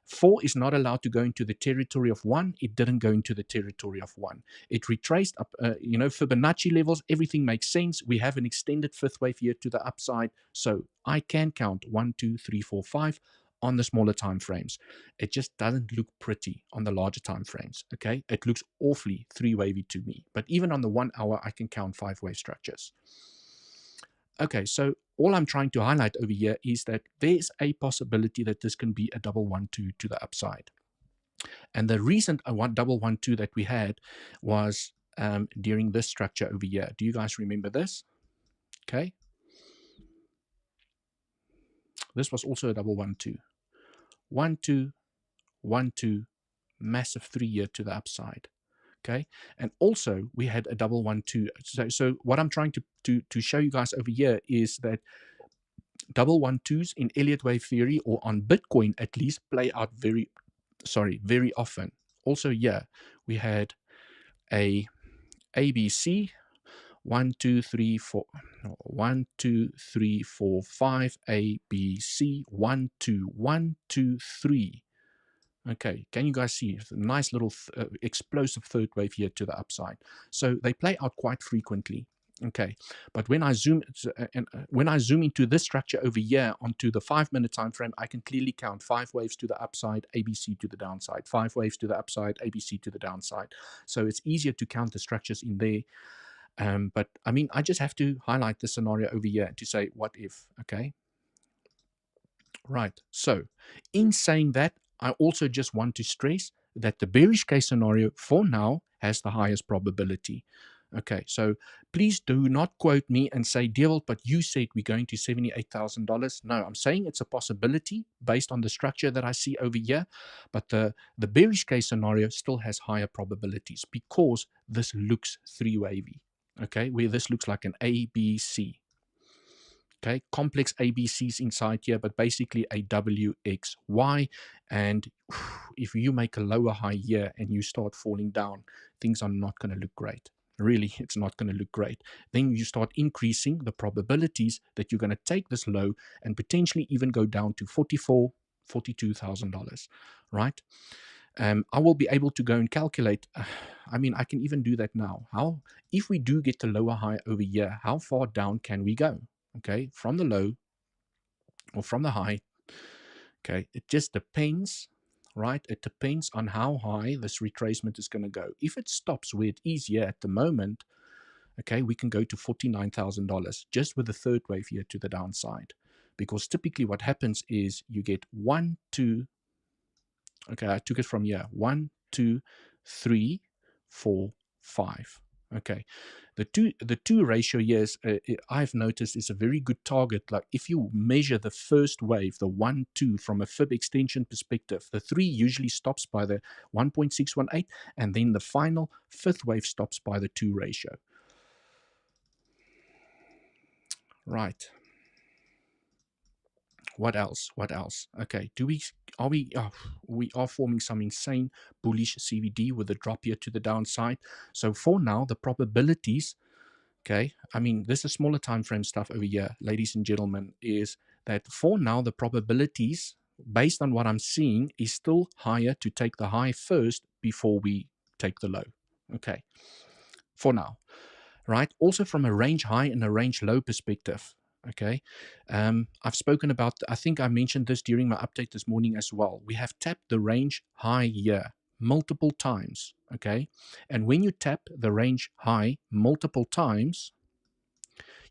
4 is not allowed to go into the territory of 1. It didn't go into the territory of 1. It retraced up, you know, Fibonacci levels. Everything makes sense. We have an extended 5th wave here to the upside. So I can count 1, 2, 3, 4, 5 on the smaller time frames. It just doesn't look pretty on the larger time frames. Okay, it looks awfully 3 wavy to me. But even on the 1 hour, I can count 5 wave structures. Okay, so all I'm trying to highlight over here is that there's a possibility that this can be a double 1-2 to the upside. And the recent double 1-2 that we had was during this structure over here. Do you guys remember this? Okay. This was also a double 1-2. 1-2, 1-2, massive 3 here to the upside. Okay, and also we had a double 1-2. So what I'm trying to show you guys over here is that double 1-2s in Elliott wave theory, or on Bitcoin at least, play out very often. Also here we had a ABC 1, 2, 3, 4, 1, 2, 3, 4, 5, ABC 1, 2, 1, 2, 3. Okay, can you guys see a nice little explosive third wave here to the upside? So they play out quite frequently. Okay, but when I zoom into this structure over here onto the 5-minute time frame, I can clearly count 5 waves to the upside, ABC to the downside, 5 waves to the upside, ABC to the downside. So it's easier to count the structures in there. But I mean, I just have to highlight the scenario over here to say, what if? Okay, right. So in saying that, I also just want to stress that the bearish case scenario for now has the highest probability. Okay, so please do not quote me and say, 𝗬𝗚𝘆𝗽, but you said we're going to $78,000. No, I'm saying it's a possibility based on the structure that I see over here, but the bearish case scenario still has higher probabilities because this looks 3 wavy. Okay, where this looks like an ABC. Okay, complex ABCs inside here, but basically a WXY. And if you make a lower high here and you start falling down, things are not going to look great. Really, it's not going to look great. Then you start increasing the probabilities that you're going to take this low and potentially even go down to $42,000, right? I will be able to go and calculate. I mean, I can even do that now. If we do get the lower high over here, how far down can we go? Okay, from the low or from the high. Okay, it just depends, right? It depends on how high this retracement is going to go. If it stops where it is here at the moment, okay, we can go to $49,000 just with the third wave here to the downside. Because typically what happens is you get 1, 2, okay, I took it from here, 1, 2, 3, 4, 5. Okay, the two ratio here is, I've noticed, is a very good target. Like if you measure the first wave, the 1, 2 from a fib extension perspective, the 3 usually stops by the 1.618, and then the final fifth wave stops by the 2 ratio. Right. What else? What else? Okay. We are forming some insane bullish CVD with a drop here to the downside. So for now, the probabilities, okay, I mean, this is smaller time frame stuff over here, ladies and gentlemen, is that for now, the probabilities, based on what I'm seeing, is still higher to take the high first before we take the low. Okay. For now. Right? Also from a range high and a range low perspective. Okay. I've spoken about, I think I mentioned this during my update this morning as well. We have tapped the range high here multiple times. Okay. And when you tap the range high multiple times,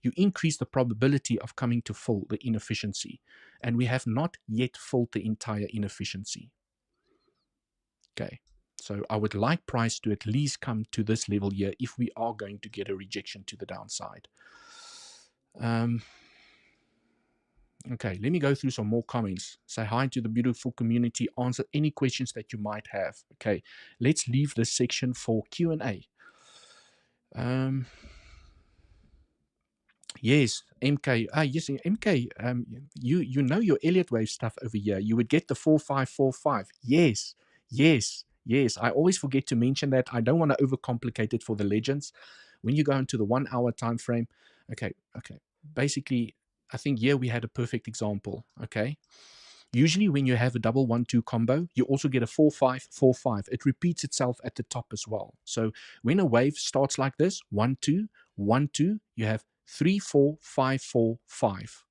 you increase the probability of coming to fill the inefficiency. And we have not yet filled the entire inefficiency. Okay. So I would like price to at least come to this level here if we are going to get a rejection to the downside. Okay, let me go through some more comments. Say hi to the beautiful community. Answer any questions that you might have. Okay, let's leave this section for Q&A. Yes, MK. Yes, MK. You know your Elliott wave stuff over here. You would get the 4545. Yes, yes, yes. I always forget to mention that. I don't want to overcomplicate it for the legends. When you go into the 1 hour time frame, okay. Basically, I think here we had a perfect example. Okay. Usually, when you have a double 1-2 combo, you also get a 4-5-4-5. It repeats itself at the top as well. So when a wave starts like this, 1-2, 1-2, you have 3-4-5-4-5.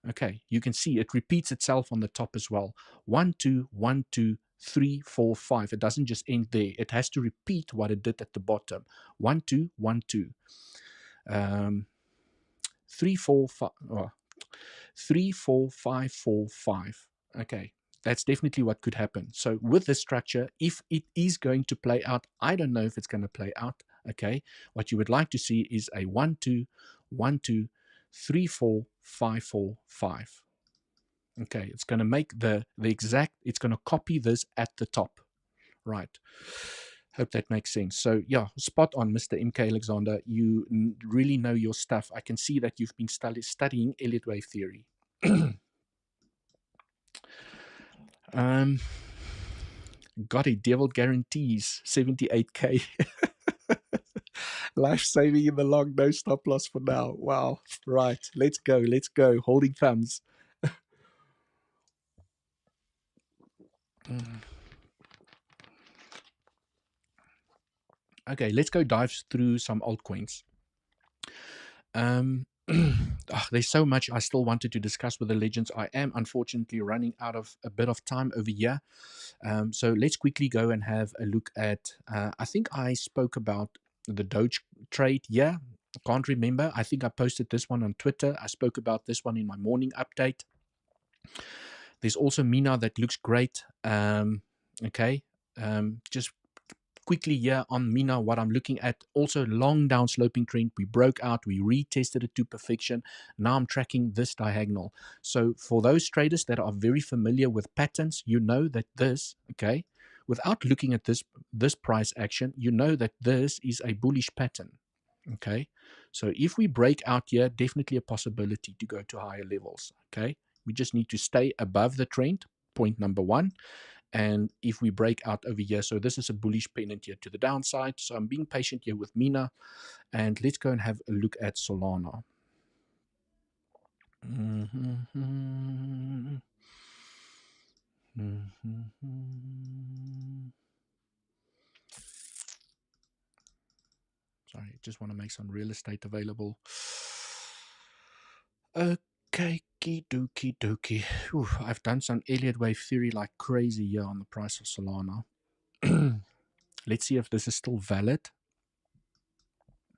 Okay, you can see it repeats itself on the top as well. 1-2, 1-2, 3-4-5. It doesn't just end there. It has to repeat what it did at the bottom. 1-2, 1-2. 3-4-5. 3-4-5-4-5. Okay, that's definitely what could happen. So with this structure, if it is going to play out, I don't know if it's going to play out. Okay, what you would like to see is a 1-2, 1-2, 3-4, 5-4, 5. Okay, it's going to make the exact, it's going to copy this at the top. Right. Hope that makes sense. So yeah, spot on, Mr. MK Alexander. You really know your stuff. I can see that you've been studying Elliott wave theory. Got it. Devil guarantees 78K. Life saving in the long, no stop loss for now. Wow. Right. Let's go. Let's go. Holding thumbs. Okay, let's go dive through some altcoins. There's so much I still wanted to discuss with the legends. I am unfortunately running out of a bit of time over here. So let's quickly go and have a look at, I think I spoke about the Doge trade. Yeah, can't remember. I think I posted this one on Twitter. I spoke about this one in my morning update. There's also Mina that looks great. Okay, just quickly here on Mina, what I'm looking at, also long down sloping trend. We broke out, we retested it to perfection. Now I'm tracking this diagonal. So for those traders that are very familiar with patterns, you know that this, okay, without looking at this price action, you know that this is a bullish pattern. Okay, so if we break out here, definitely a possibility to go to higher levels. Okay, we just need to stay above the trend, point number one. And if we break out over here, so this is a bullish pennant here to the downside. So I'm being patient here with Mina. And let's go and have a look at Solana. Sorry, just want to make some real estate available. Okay, dokie dokie. I've done some Elliott wave theory like crazy here on the price of Solana. Let's see if this is still valid.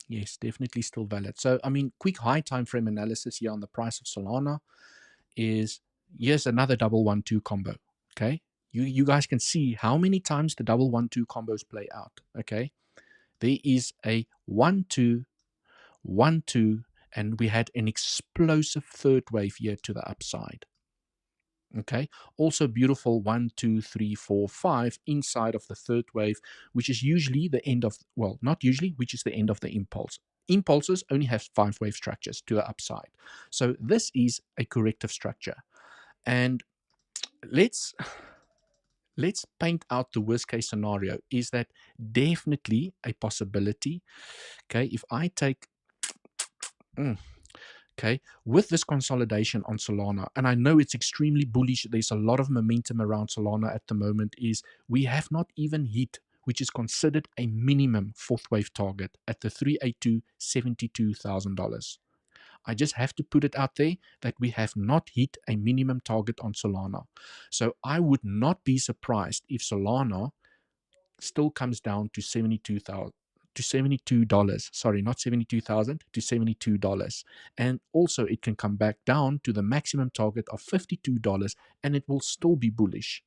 Yes, definitely still valid. So, I mean, quick high time frame analysis here on the price of Solana is, here's another double 1-2 combo. Okay, you guys can see how many times the double 1-2 combos play out. Okay, there is a 1-2, 1-2, and we had an explosive third wave here to the upside. Okay, also beautiful 1, 2, 3, 4, 5 inside of the third wave, which is usually the end of, well, not usually, which is the end of the impulse. Impulses only have 5 wave structures to the upside. So this is a corrective structure. And let's paint out the worst case scenario. Is that definitely a possibility? Okay, if I take okay, with this consolidation on Solana, and I know it's extremely bullish, there's a lot of momentum around Solana at the moment, is we have not even hit, which is considered a minimum fourth wave target at the 382 $72,000. I just have to put it out there that we have not hit a minimum target on Solana. So I would not be surprised if Solana still comes down to $72,000. To $72, sorry, not 72,000, to $72. And also it can come back down to the maximum target of $52 and it will still be bullish.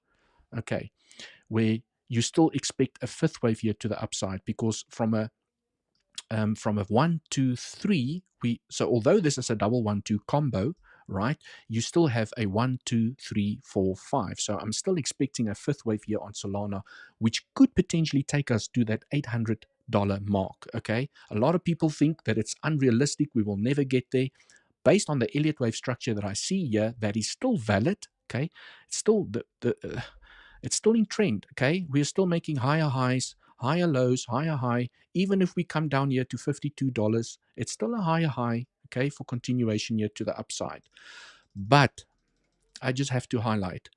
Okay, where you still expect a fifth wave here to the upside, because from a 1, 2, 3, so although this is a double 1-2 combo, right, you still have a 1, 2, 3, 4, 5. So I'm still expecting a fifth wave here on Solana, which could potentially take us to that $800 mark. Okay, a lot of people think that it's unrealistic, we will never get there. Based on the Elliott wave structure that I see here, that is still valid. Okay, it's still it's still in trend. Okay, we're still making higher highs, higher lows, higher high. Even if we come down here to $52, it's still a higher high, okay, for continuation here to the upside. But I just have to highlight,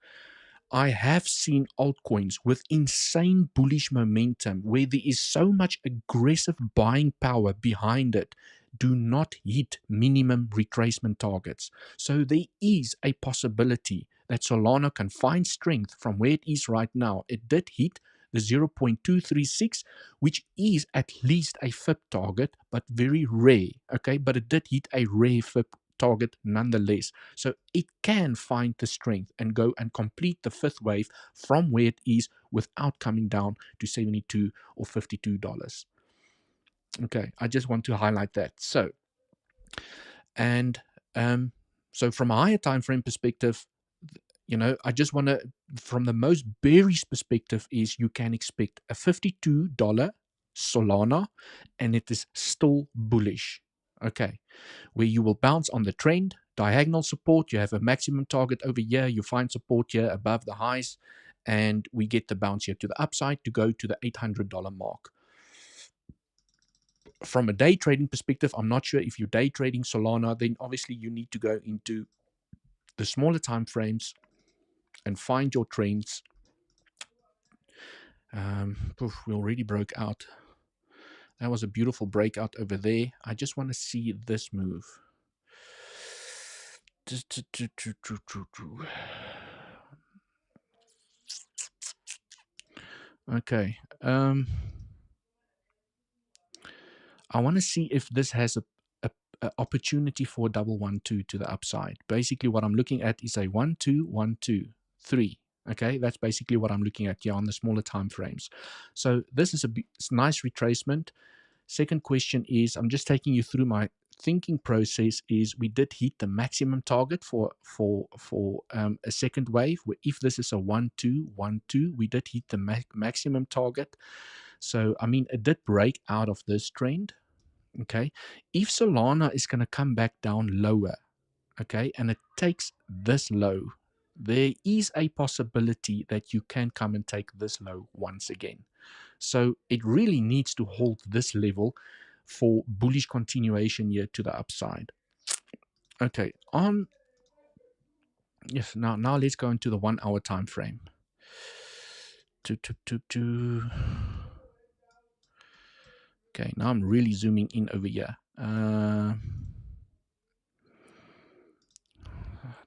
I have seen altcoins with insane bullish momentum where there is so much aggressive buying power behind it, do not hit minimum retracement targets. So there is a possibility that Solana can find strength from where it is right now. It did hit the 0.236, which is at least a FIP target, but very rare. Okay, but it did hit a rare FIP target nonetheless. So it can find the strength and go and complete the fifth wave from where it is without coming down to 72 or $52. Okay, I just want to highlight that. So, and so from a higher time frame perspective, I just want to, from the most bearish perspective, is you can expect a $52 Solana, and it is still bullish. Okay, where you will bounce on the trend, diagonal support, you have a maximum target over here, you find support here above the highs, and we get the bounce here to the upside to go to the $800 mark. From a day trading perspective, I'm not sure if you're day trading Solana, then obviously you need to go into the smaller time frames and find your trends. We already broke out. That was a beautiful breakout over there. I just want to see this move. Okay. I want to see if this has a opportunity for double 1-2 to the upside. Basically, what I'm looking at is a 1-2, 1-2, 3. Okay, that's basically what I'm looking at here on the smaller time frames. So this is it's nice retracement. Second question is, I'm just taking you through my thinking process, is we did hit the maximum target for a second wave. Where if this is a 1-2, 1-2, we did hit the maximum target. So, I mean, it did break out of this trend. Okay, if Solana is going to come back down lower, okay, and it takes this low, there is a possibility that you can come and take this low once again. So it really needs to hold this level for bullish continuation here to the upside. Okay, on Yes, now let's go into the 1 hour time frame. Okay, now I'm really zooming in over here.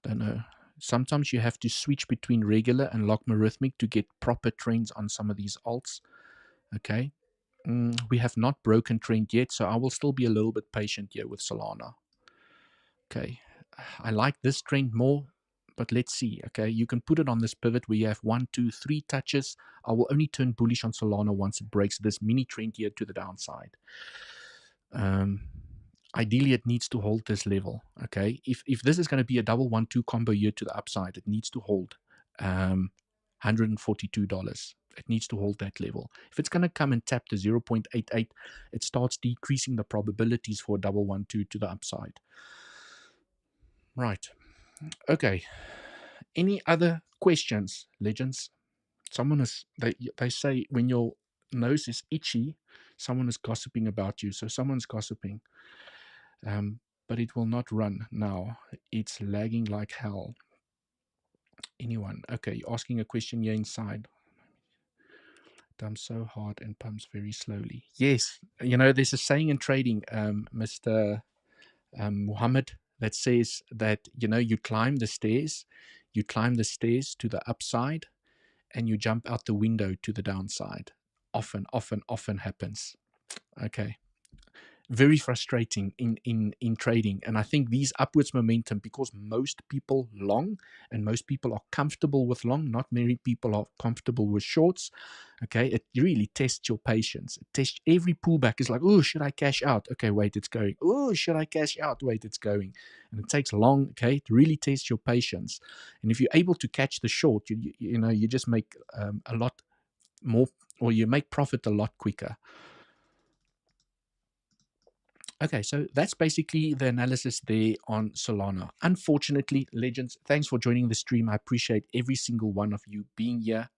Don't know. Sometimes you have to switch between regular and logarithmic to get proper trends on some of these alts. Okay. We have not broken trend yet, so I will still be a little bit patient here with Solana. Okay. I like this trend more, but let's see. Okay. You can put it on this pivot where you have 1, 2, 3 touches. I will only turn bullish on Solana once it breaks this mini trend here to the downside. Ideally, it needs to hold this level. Okay, if this is going to be a double 1-2 combo year to the upside, it needs to hold $142. It needs to hold that level. If it's going to come and tap the 0.88, it starts decreasing the probabilities for a double 1-2 to the upside. Right. Okay. Any other questions, legends? Someone is they say when your nose is itchy, someone is gossiping about you. So someone's gossiping. But it will not run now. It's lagging like hell. Anyone? Okay, you're asking a question here inside. Dumps so hard and pumps very slowly. Yes, you know, there's a saying in trading, Mr. Muhammad, that says that, you know, you climb the stairs to the upside and you jump out the window to the downside. Often happens. Okay. Very frustrating in trading. And I think these upwards momentum, because most people long and most people are comfortable with long, not many people are comfortable with shorts. Okay, it really tests your patience. It tests every pullback is like, oh, should I cash out? Okay, wait, it's going. Oh, should I cash out? Wait, it's going. And it takes long. Okay, it really tests your patience. And if you're able to catch the short, you know, you just make a lot more, or you make profit a lot quicker. Okay, so that's basically the analysis there on Solana. Unfortunately, legends, thanks for joining the stream. I appreciate every single one of you being here.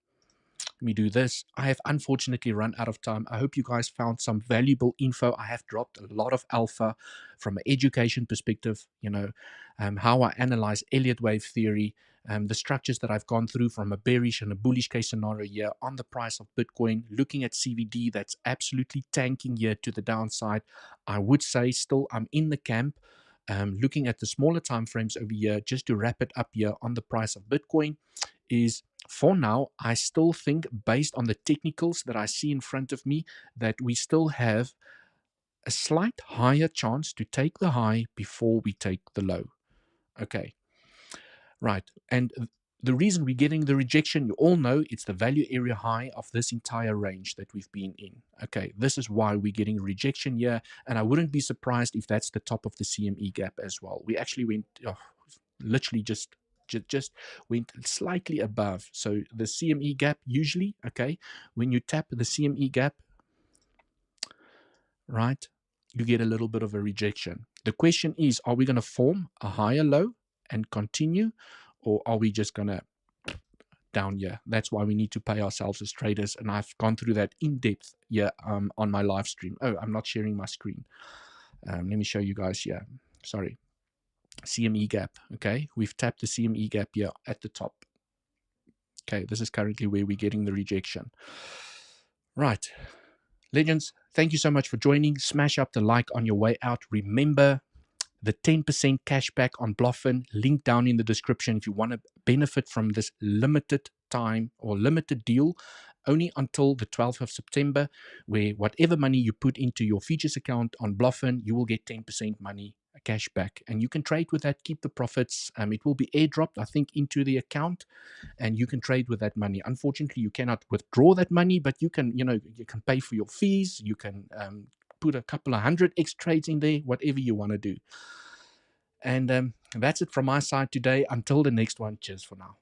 Let me do this. I have unfortunately run out of time. I hope you guys found some valuable info. I have dropped a lot of alpha from an education perspective, you know, how I analyze Elliott wave theory, the structures that I've gone through from a bearish and a bullish case scenario here on the price of Bitcoin, looking at CVD that's absolutely tanking here to the downside. I would say still I'm in the camp. Looking at the smaller time frames over here, just to wrap it up here on the price of Bitcoin, is for now, I still think, based on the technicals that I see in front of me, that we still have a slight higher chance to take the high before we take the low. Okay, right. And the reason we're getting the rejection, you all know, it's the value area high of this entire range that we've been in. Okay, this is why we're getting rejection here. And I wouldn't be surprised if that's the top of the CME gap as well. We actually went, literally just went slightly above. So the CME gap usually, okay, when you tap the CME gap, right, you get a little bit of a rejection. The question is, are we going to form a higher low and continue, or are we just going to down here? That's why we need to pay ourselves as traders, and I've gone through that in depth here on my live stream. Oh, I'm not sharing my screen. Let me show you guys here. Sorry. CME gap. Okay, we've tapped the CME gap here at the top. Okay, this is currently where we're getting the rejection. Right. Legends, thank you so much for joining. Smash up the like on your way out. Remember the 10% cashback on Bluffin, link down in the description if you want to benefit from this limited time or limited deal, only until the 12th of September, where whatever money you put into your features account on Bluffin, you will get 10% money cash back, and you can trade with that, keep the profits. It will be airdropped, I think, into the account, and you can trade with that money. Unfortunately, you cannot withdraw that money, but you can, you know, you can pay for your fees. You can put a couple of 100 X trades in there, whatever you want to do. And that's it from my side today. Until the next one, cheers for now.